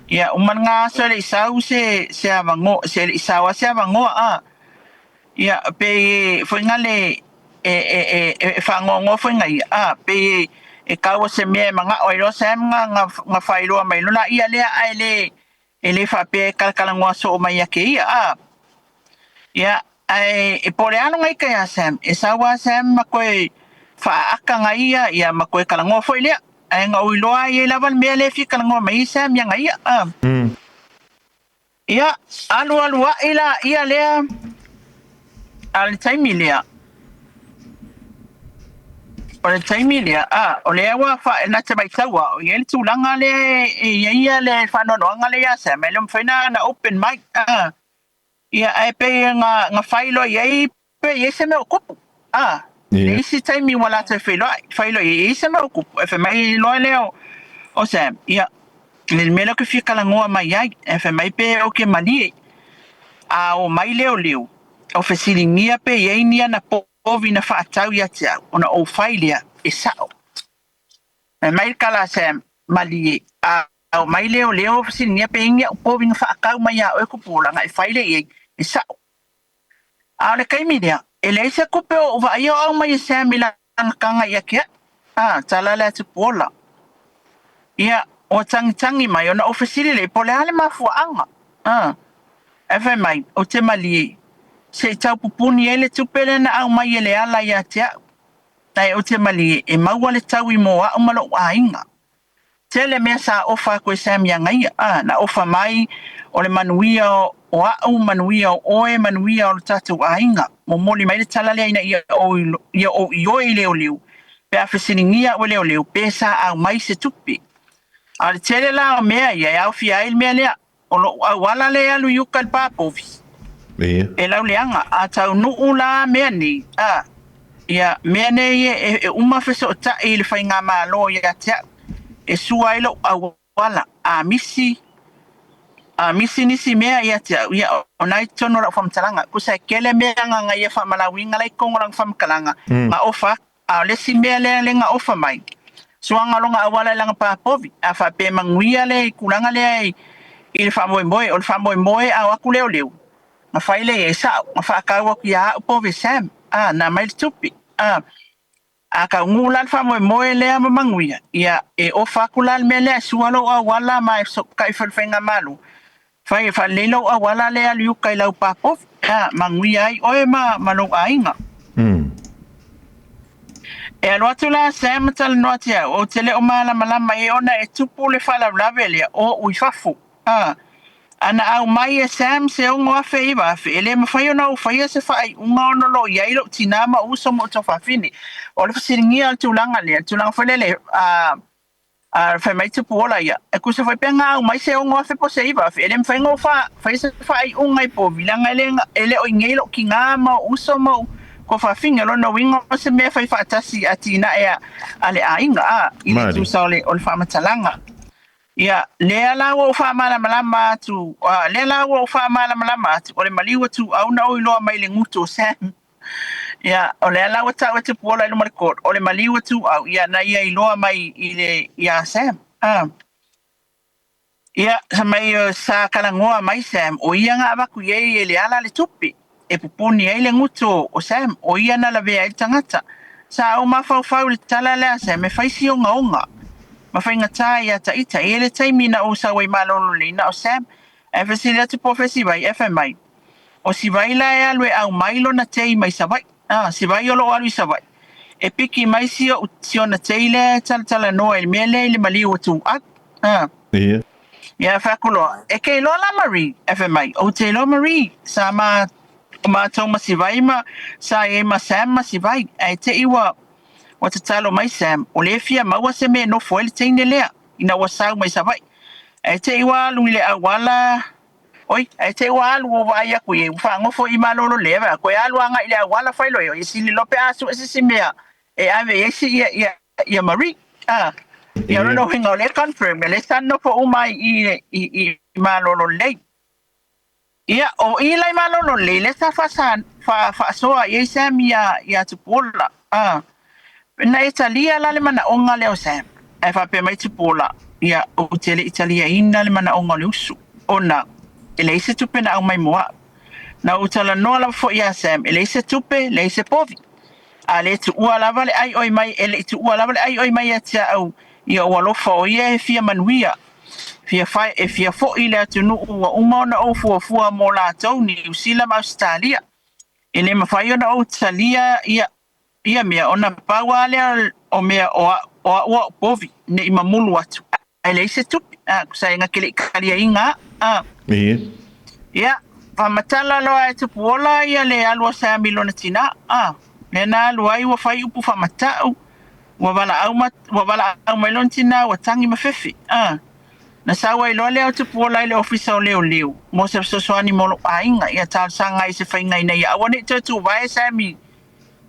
ya uman nga so le sau se avango se isawa se avango ya pe foi ngale e fango ngo foi ngai pe e kawo se me manga o lo sem nga failo mai lo la ia le ele fa pe kala ngo so mai ya ke ya ai e pore anu ngai ka sem e sawa sem ma koi fa aka ngai ya ma koi kala ngo foi le ai nga uiloa I laval me le fi kala ngo mai sem ya ngai ya alu ila ia le al taimilia o taimilia o le wa fa na te mai tawa o yel tu langa le ia le fa no ngale ya sem le mfena na open mic ia ai pe nga failo ye pe yese me okupu le isi taimi wala te failo ye yese me okupu e mai lo leo o sem ia le melo ke fi kala ngoa mai ai e mai pe o ke mali o mai leo o fesilingia pe ye nia na povi na fa tau ya tia ona o failia e sao e mai kala sem mali o mai leo fesilingia pe ingia o povi na fa kau mai o ko pola ngai faile e sao le kaimilia ele se kupe o va ia o mai se mila kanga ya ke tala la tu pola ia o tangi mai ona ofisili le pole ale mafuanga e mai o te mali se tau pupuni ele tupele na au mai ele ala ya tia tai o te mali e maua le tau I moa o malo ainga tele mesa ofa ko sam ya ngai na ofa mai o le manuia o au manuia o e manuia o tatu ainga mo moli mai le tala le ina ia o leo pe afisiningia o leo pesa au mai se tupi al tele la mea ia au fia il mea le o wala le alu yukal papovi Ia. E lau leanga a tau nuu la mea ni ia mea nei e uma feso ta i le whainga malo ia tea e sua ilo a wala a misi nisi mea ia tea ia o nai tono la whamtalanga kusa e kele mea nga ia whamalawinga lai kongorang whamkalanga nga ofa a lesi mea le nga ofa mai suanga longa awala langa pa povi a fa pe manguia le kulanga le i le whamoe o le whamoe a waku leo ma faile e sa ma fa ka wa kia po ve sam na mai tupi a ka ngula fa mo le ma manguia ia e o fa kula me le sualo a wala mai so kai fa fenga malu fa le lo a wala le aliu kai lau pa po manguia ai o ma lo ainga e alo tula sam tal no tia o tele o mala mala e ona e tupu le fa la vele o ui fafu ana au mai e sam se o ngoa feiva fe ele ma fai ona o fai se fai unga ona lo ia ilo tina ma uso mo to fafini o le fasiringia al tulanga fele fa mai tu pola ia e ku se fai penga au mai se o ngoa fe po seiva fe ele ma fai ngo fai se fai unga i po vilanga ele o ngelo kinga ma uso mo ko fafinga lo no wingo se me fai fa tasi atina e ale ainga ile tu sole o le fa matalanga ia le ala wo fa mala mala tu le ala wo fa mala mala tu o le maliwa tu au na o ilo mai le nguto sam ia o le ala wo ta wo tu pola no marco o le maliwa tu au ia na ia ilo mai ile ia sam ia mai sa kala ngoa mai sam o ia nga ba ku ye le ala le tupi e pupuni ai le nguto o sam o ia na la ve ai tangata sa o ma fa le tala le sam me faisi o nga ma fainga tai ata ita ele tai mina o sa wai malolo le na o sam e fasile tu profesi vai fmi o si vai la e alwe au mailo na tei mai sa vai si vai o lo alu sa vai e piki mai si o na tei le tala no el mele le mali o tu Ia. ia fakulo e ke lo la mari fmi o te lo mari sa ma toma si vai ma sa e ma sam ma si vai e te iwa o te talo mai sam o le fia maua se me no foi le teine lea ina wasau mai sa vai e te iwa lungi le awala oi e te iwa alu o vai aku e fa ngofo i malolo le va ko alu anga ile awala fai lo i sili lope asu ese mea e ave ese ia mari ia no hinga le confirm le san no fo umai i malolo le ia o i lai malolo le sa fa soa i sam ia tu pola na Italia la le mana onga leo sam e fa pe mai tu pola ia o tele Italia ina le mana onga le usu ona ele se tupe na au mai moa na utala no la fo ia sam ele se tupe le se povi ale tu ua la vale ai oi mai ele tu ua la vale ai oi mai atia au ia o lo fo ia fia manuia fia fai e fia fo ile tu no ua uma na o fu mo la tau ni usila ma Australia ele ma fai ona o Italia ia mea ona paua lea o mea o povi ne i mamulu atu ele se tupi kusa inga kele kalia inga ia famatala loa e tupu ola ia le alua sa milona tina le na alua ai wa fai upu famatau wa wala au mailona tina wa tangi mafefi na sawa ilo leo tupu ola ile ofisa o leo mo se sosoani molo ainga ia tal sanga i se fainga ina ia awane tutu vai sa mi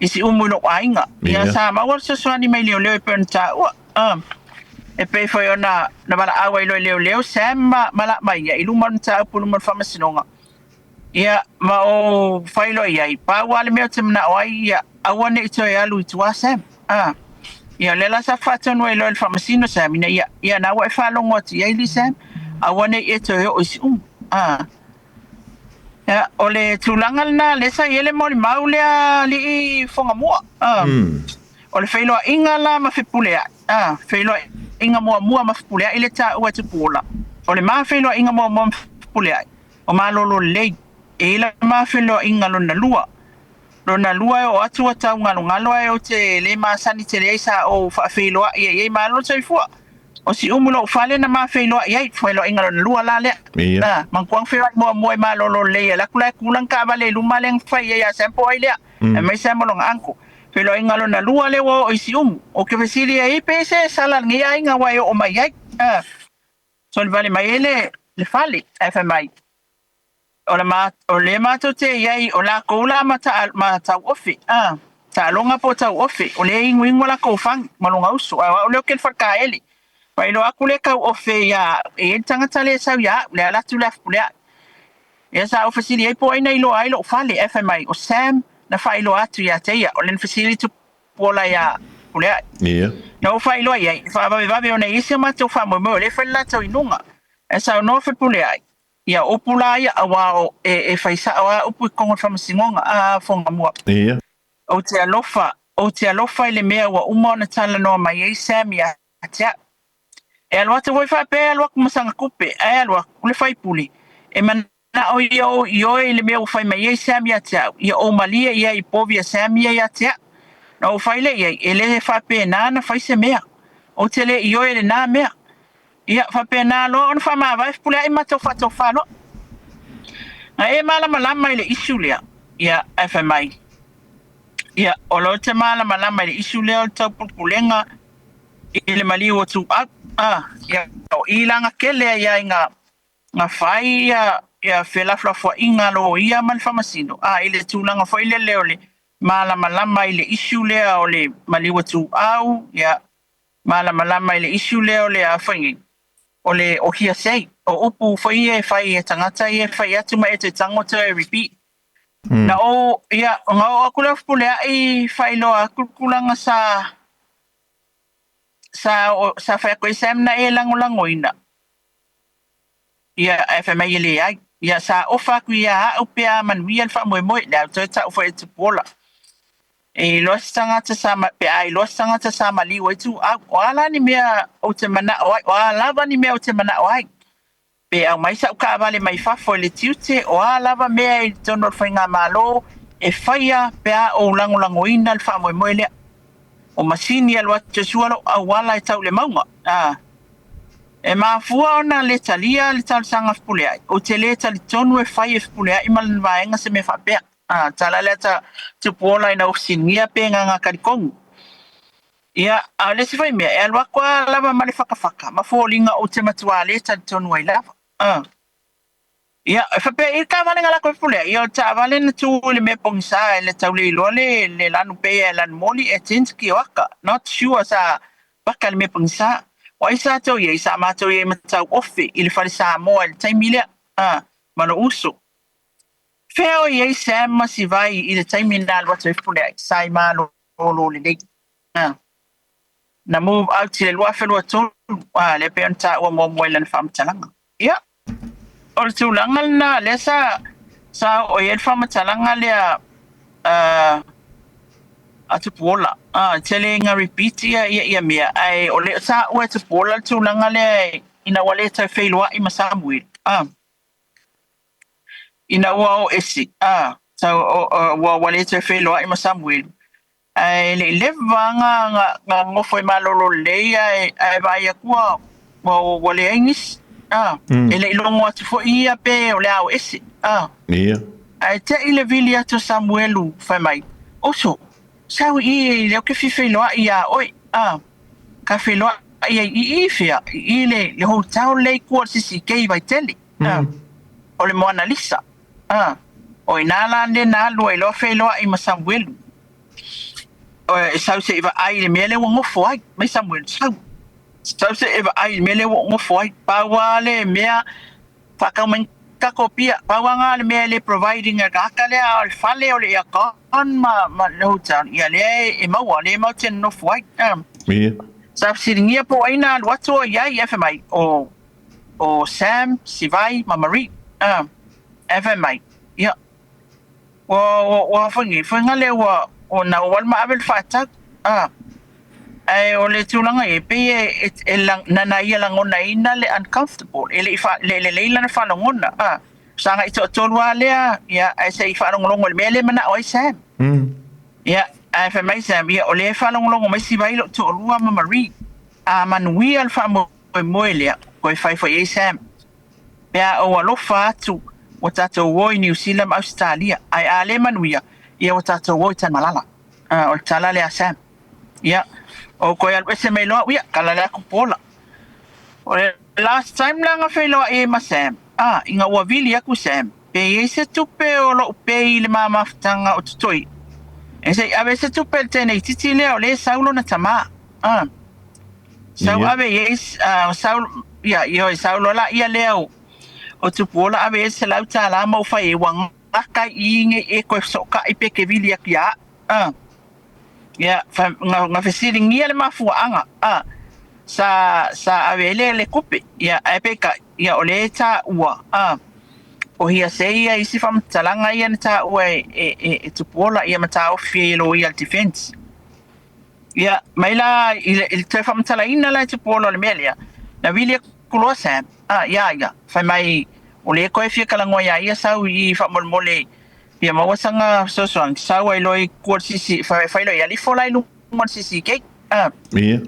isi umulo ainga ia sa ma war sosoani mai leo e penta e pe foi ona na bala awa ilo leo sama mala mai ia ilu man ta pulu man famasinonga ia ma o failo ia i pa wale me temna o ia awane ito ia lu itu asem ia lela sa fata no ilo famasino sam ia na wa fa longo ti ia li sam awane ito o isi ya ole tulangal na lesa yele mo maulea li fonga mo ole feilo inga la ma fipulea feilo inga mo ma fipulea ile ta o te pola ole ma feilo inga mo fipulea o ma lolo le ila ma feilo inga lona lua o atu ata ngalo e o te le ma sani te le sa o fa feilo ye ma lo sai fu o si umulo fale na ma feilo ye feilo inga lona lua la le man kwang feilo mo ma lolo le la kula kulang ka vale lumaleng fa ye ya sempo ile e mai sempo long anko feilo inga lona lua le o si o ke fesili e pese sala ngi inga wa o mai ye so vale mai le fale fmi o le mato te iai o la koula ma tau ofi. Ta longa po tau ofi. O le ingo la kofang malunga usu. O le o ken whakaeli. Pai lo aku le kau ofi ya e tangata le sau ya le ala tu lef le. Ya sa o fasili ai po ina ilo ai lo fale FMI o Sam na fa ilo atu ya te ya o le fasili tu pola ya le. Ia. Na o fa ilo ai fa va ona isi ma tu fa mo le fa la tu inunga. E sa no fa pule ai. Ya o pula ia awa o e faisa awa o pu kongo fa masingonga a fonga mua. Ia. O te alofa ile mea wa uma na tala no mai e Sam ya atia. E alwa te wai fa pe alwa kumasanga kupe e alwa kule fai puli. E man na o yo ile mea o fai mai e Sam ya atia. Ya o malia ia i povia Sam ya atia. Na o fai le ia ele fa pe na fai se mea. O te le yo ele na mea. Ia fa pe na lo on fa ma vai puli ai mato fa lo. Na e malama ile isu lea. Ia FMI. Ia, o lo te malama ile isu lea o tau pulenga ile mali o tu ia o ilanga kele ia nga fai ia felafla fo inga lo ia mal famasino ile tulanga fo ile le malama ile isu lea o le mali o tu au ia malama ile isu lea o le afangi o le o hia sei o upu fo ia fai e tangata ia fai atu mai te tango te repeat na o ia nga o akula pule ai fai lo akulanga sa fa ko Sam na e langoina ia FMI le ai ia sa ofa ku ia o pe man wi alfa mo la to ta fo et pola e lo sanga ta sa pe ai lo sanga ta sa mali o tu ala ni mea o te mana o ala ni mea o te mana o ai pe au mai sa ka vale mai fa fo le tiute o ala va mea i tono fainga malo e faia pe o langoina alfa mo le o masini alwa te sualo a wala e tau le maunga. E mafua ona le talia le tal sanga fpule ai. O te le tali tonu e fai e fpule ai mal vaenga se me fapea. Tala le ta te pola ina ofsinia pe nga karikongu. Ia, a le si fai mea, e alwa kwa lava male whakawhaka. Mafua linga o te matua le tali tonu ai lava. Ia, e fapea i ka vale ngala koe fpule ai. Ia, ta vale na tu le me pongisa e le tau le ilo le lanu pe e lanu moli e tinski o aka. Not sure sa baka le me pongisa. O isa tau ye isa ma tau ye matau ofi ili fale sa moa ili taimile mano uso. Feo ye Sam masi vai ili taimina alwa tau fule ai sai ma lo le dei. Na move out le lua felua tolu le peon ta ua mo ilan whamatalanga. Ia. O le tūlanga na le sa o ye whamatalanga le atu pola tele nga repeat ia mea ai o le sa o atu pola tu langa le ina wale ta failwa I masamuil ina wa o esi so wa wale ta failwa I masamuil ai le vanga nga ngofo malolo le ai vai akua wa wale ingis ele longo atu fo ia pe o le au esi Ia. ai te ile vili atu Samuelu fai mai oso sao le ke fifeloa ia oi ka feloa ia I fia I le hotel le ko sisi ke vai tele o le Mona Lisa o ina la na lo lo feloa I Samuel o sao se va ai le mele wo fo ai mai Samuel sao se va ai mele wo fo ai pa wale mea fa ka man ka kopia pa wanga le mele providing a ka le al fale o le ya ka ma le hotel ia le e mau ten no fo ai Ia. sa siringia po aina watu ia FMI o Sam Sivai Mamari FMI ia wa fangi le o na wal ma abel fata ai o le tulanga e pe e lang na ia langona ina le uncomfortable ele le lana fa langona sanga ito tolwa le ia ai sei fa longo le mele mana o Sam ia FMI Sam ia o le fa longo mai Sivai lo to lua Mamari manui al fa mo le ko fai foi Sam pea o alofa atu o tatou woi New Zealand Australia ai ale manuia ia o tatou woi Tanalala o tala le Sam ia o ko al se me lo ia kala la kupola o last time langa fe lo e ma Sam inga wa vili aku Sam pe e se tupe o lo pe i le mamafutanga o tutoi. E se ave se tupe tēnei titi lea o le saulo na tama. Sau ave yes sau ia e saulo la ia lea o tupola ave se lau tā la mau fai e wanga ka inge e koe soka i pe ke vili aki a. Ia nga fesiri ngia le mafuanga. Sa ave le kupe ia e pe ka ia o le tā ua. O hia seia isi whamtalanga ia na tā ua e tupola ia mata o whielo ia defense. Ia, maila i te whamtala ina la tupola le melia. Na wili kuloa Sam. Ia. Whai mai o le koe whia kalangoa ia sau i whamolmole. Ia mawasanga sosoang. Sau ai loi kuat sisi. Whai loi alifola i lumon sisi kei.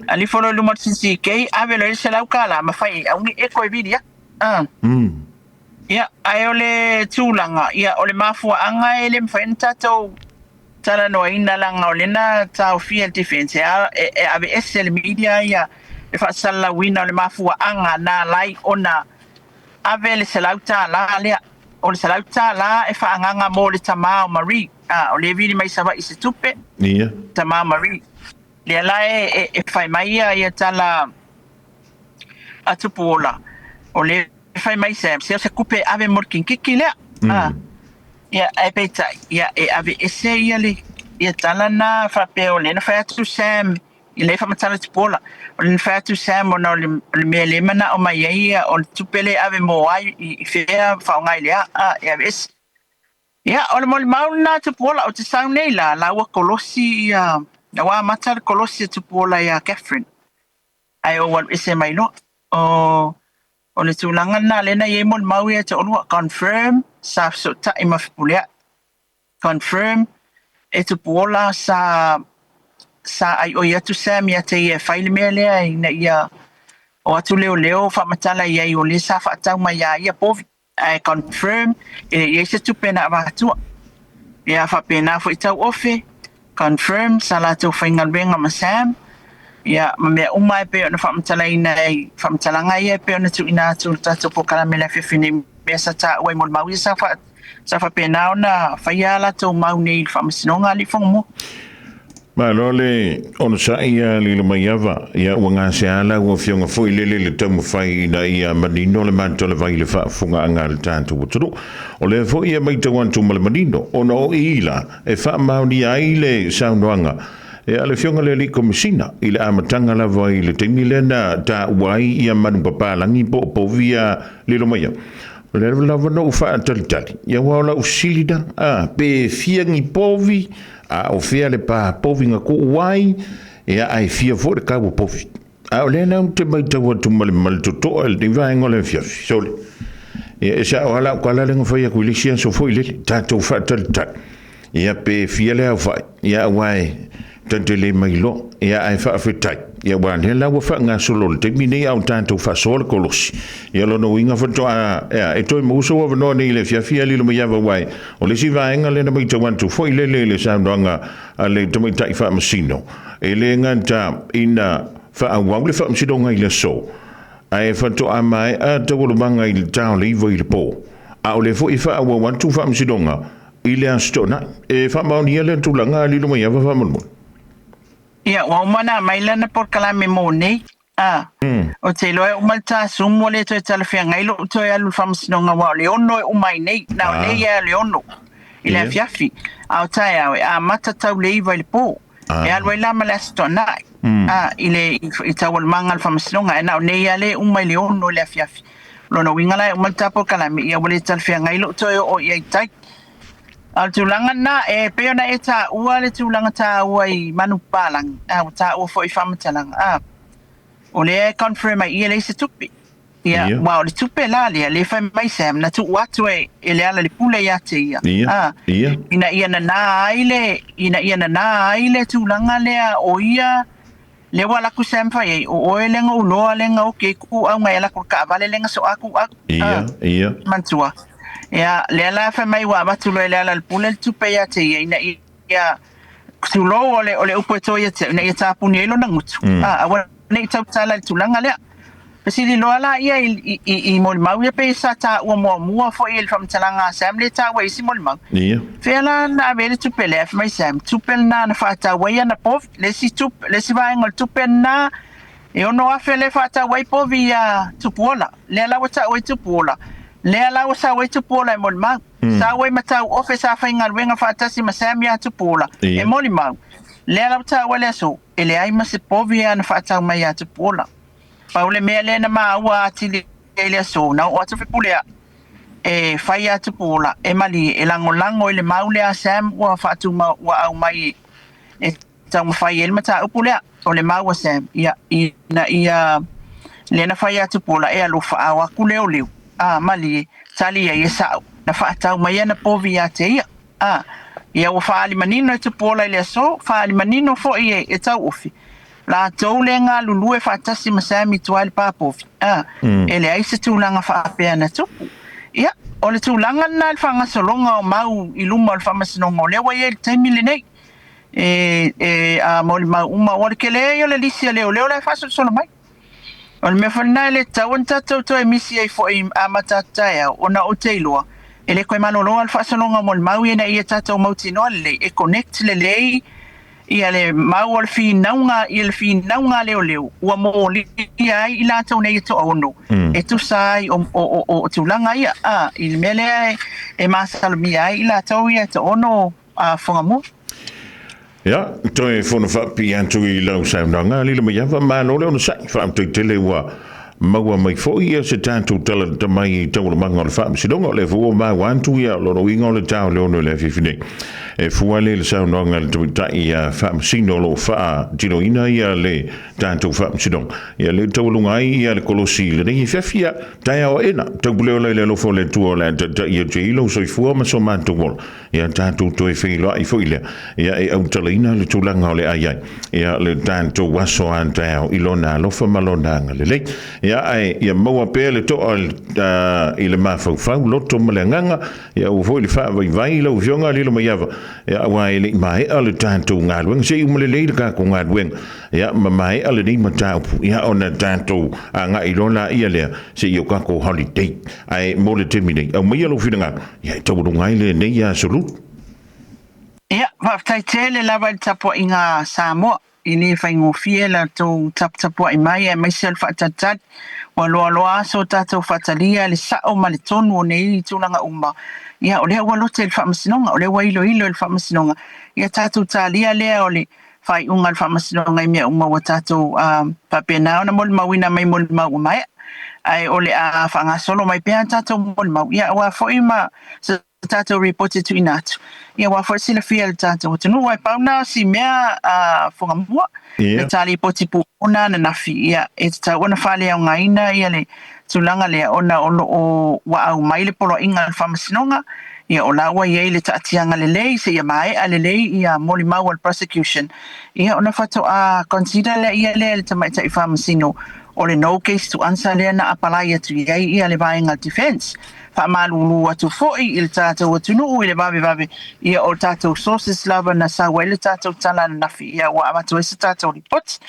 Alifola i lumon sisi kei. Ave loi se lau kala. Ma whai aungi e koe wili Ia, ai ole tūlanga, ia ole mafua anga ele mwhaina tātou tala noa ina langa ole na tāu field defense, e ave ese le media ia, e whaasala wina ole mafua anga na lai ona ave le salau tā la lea, ole salau tā la e whaanganga mō le tamao Marie, ole viri mai sawa i se tupe, tamao Marie, lea la e whai mai ia tala atupu ola, ole fai mai Sam, se kupe ave morkin kiki lea. Ia e peta, ia e ave ese ia le, ia tala na whape o le na whai atu Sam, i le whamatala tupola, o le na whai atu Sam o na o le mea le mana o mai ia, o le tupele ave mo ai i whea whaongai lea, ia ave ese. Ia, o le mole maul na tupola, o te sau nei la ua kolosi ia, na wā matara kolosi tupola ia Catherine. Ai o wal ese mai no, o le tūlanga nā lena i e mon mau ia te onua confirm sa so ta i mawhipulea. Confirm e tu puola sa ai o iatu Sam ia te ia whaile mea lea i na ia o atu leo whamatala ia i o le sa whaatau mai ia povi. Ai confirm e se tupe na awatua. Ia whapena fo i tau ofe. Confirm sa la tau whaingalwenga ma Sam. Ia, me umai pe ona whamatala ina e whamatalanga ia pe ona tu ina atu tato po karamela whiwhine mea sa ta ua i mol mau ia sa whapena ona whaiala tau mau nei whamasinonga li whangamu. Ma lole ona sa ia lila mai awa ia ua ngā se ala ua whionga fui lele le tamu whai ina ia manino le mantole vai le whaafunga anga le tātu waturu. O le fo ia mai tau antu ma le manino ona o ila e whaamauni ai le saunoanga. E ale fionga le li komisina i le amatanga lava i le teimi lena ta wai ia manu papalangi po via lilo maia. Le lava no ufa talitali. Ia wala usilida pe fiangi povi o fia le pa povi nga ko wai e ai fia fo le kawo povi. O le na te mai tawa tu male to el ni vai ngole fia sole. E sa wala ko la lengo foi ko lisia so foi le ta to fa talitali. Ia pe fia le fai. Ia wai tante le mai lo ia ai fa fitai ia wa le la wa fa nga solo te mine au tanto fa sol kolos ia lo no inga fa to e to mo so wa no ni le fia li lo mai va wai o le si va nga le na mai to want to foi le sa ndanga ale to mai tai fa masino e le nganta ina fa wa le fa masino nga ile so ai fa to mai a to lo manga il tao le vo il po a o le fo i fa wa want to fa masino nga ile anstona e fa ma ni le tu langa li lo mai va fa mo. Ia, wa umana mailana por kalame mo nei. O te loe umalta sumo le toi talafia ngailo toi alu whamasinonga wa le ono e umai nei. Na o nei ea le ono. I le fiafi. Au tai awe, mata tau le iwa le po. E alu e lama le asto nai. I tau al manga al whamasinonga. E na o nei ea le umai le ono le fiafi. Lono wingala e umalta por kalame. Ia wale talafia ngailo toi o iai tai. Al tulanga na e peona e ta ua le tulanga ta ua I manu palang ta ua fo I whamatalanga o le confirm ai ia le se tupi ia wa o le tupe la le whai mai Sam na tu watu e le ala le pule ia te ia ina ia na aile tulanga lea o ia le wala ku Sam whai o e lenga uloa lenga o ke ku au ngai ala ku ka vale lenga so aku ia mantua ia le ala fa mai wa batu le ala pule tupe ia te ina ia tulo ole upo to ia te ina ia tapu ni lo nangutu awa nei tau tala tulanga le Pasili loa la ia i mol mau ia pe sa ta ua mua fo il from talanga sam le ta wai si mol mau. Ia. Fela na vele tupele af mai sam tupel na fata wai na pov le si vai ngol tupel na e ono afele fata wai pov ia tupola le la wata wai tupola le la wasa wai tupola mol mau. Sa wai mata office afa ngal wenga fata si masam ia tupola e mol mau. Le la wata wale so ele ai mas pov ia na fata mai ia tupola. Paule mea le na maua atili ele so na o atu fipulea e fai atu pola e mali e lango ele maule a sam wa fatu ma wa au mai e tau fai ele mata upulea o le maua sam ia le na fai atu pola e alofa awa kuleo leo mali tali e sau na fatau mai na povi ate ia wa faali manino atu pola ele so faali manino fo e tau ofi la tole nga lulu e fatasi masami tual papofi ele ai se tulanga fa pe na tupu ia ole tulanga na fanga solonga o mau iluma fa masino le wa ye temile nei mol ma uma wal kele yo le lisia le la fa solo mai ol me fana le tawanta to emisi ai fo amata taia ona o teilua ele ko malolo al fa solonga mol mau ina ia tato mautino le e connect le ia le mau al fi naunga leo ua mo li ia i la tau nei to ono e tu sai o tulanga ia il mele e masal mi ai i la tau ia to ono fonga mo ya to e fono fa pi antu i lau sa nanga li le mai va ma no le ono sai fa am tele wa maua mai fo ia se tantu tala tamai tau le manga le fa si dongo le fo ma wantu ia lo wingo le tau le ono le fifine e fuale le sa nonga le tuta ia fa sino lo fa dino ina ia le tantu fa si dong ia le tau lunga ia le kolosi le ni fefia tai o ena tau bule le lo fo le tu le ia te ilo so fu ma so mantu wol ia tantu to e filo ai fo ile ia e au talina le tulanga le ai ia le tantu waso antao ilona lo fa malona le ia ai ia maua pele to al ile mafau loto malenganga ia o foi le fa vai lo jonga le mai ava ia wa ile mai al tanto ngalwen se umle le ka ko ngalwen ia mai al ni mata ia ona tanto nga ilona ia le se yo ka ko holiday ai mo le termine au mai lo finanga ia to do ngai le ne ia solu ia va taitele la va tapo inga Samoa ini faingo fiela to tapo ai mai myself atatat wa loa so tato fatalia le sao ma le tonu nei tulanga uma ia ole wa lo tel famasinonga ole wa ilo le famasinonga ia tato talia le ole fai unga le famasinonga me uma wa tato papena na mol mawina mai mol mai ai ole a fanga solo mai pe tato mol mau ia wa foima tato reported to inatu ia wa for sila fiel tato tunu wa pauna si mea fonga mua le tali potipu ona na nafi ia e ta ona fale au ngaina ia le tulanga le ona o wa au mai le polo inga famasinonga ia ola wa ia le tatianga le lei se ia mai ale lei ia moli mau al prosecution ia ona fato consider le ia le tamai tai famasino o le no case to answer le na apalai atu ia le vainga defense fa malulu atu foi il tato atu no ile babe ia o tato sources lava na sa wele tato tala na fi ia wa amatu ese tato report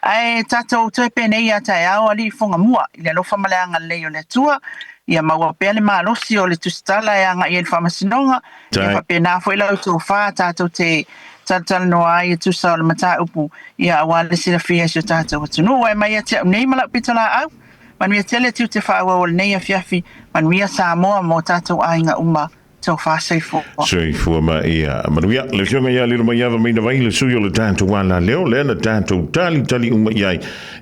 ai tato te pene ia tai au ali fonga mua ile lo famalanga le yo le tua ia maua pele malo si o le tustala ia nga ia famasinonga ia fa pena foi la to fa tato te tatal no ai tu sa le mata upu ia wale sila fia so tato atu no ai mai te nei mala pitala au man mia tele tu te fa wa nei afiafi man mia Samoa mo tato ainga uma to fa saifo ma ia maria le jonga ia le mai ava mina vai le suyo le tanto wala leo le na tanto tali uma ia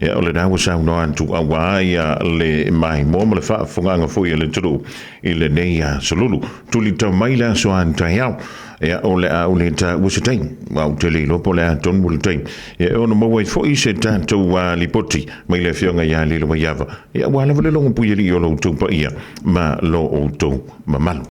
e ole na wa sa no antu awa ia le mai mo le fa fonga foi le tru ile nei a solulu tuli to mai la so anta ia ia ole ta wusitain wa tele lo pola ton bultain ia ono mo wai foi se tanto wa lipoti mai le fionga ia le mai ava ia wala le lo pu ia lo tu pa ia ma lo o to ma malo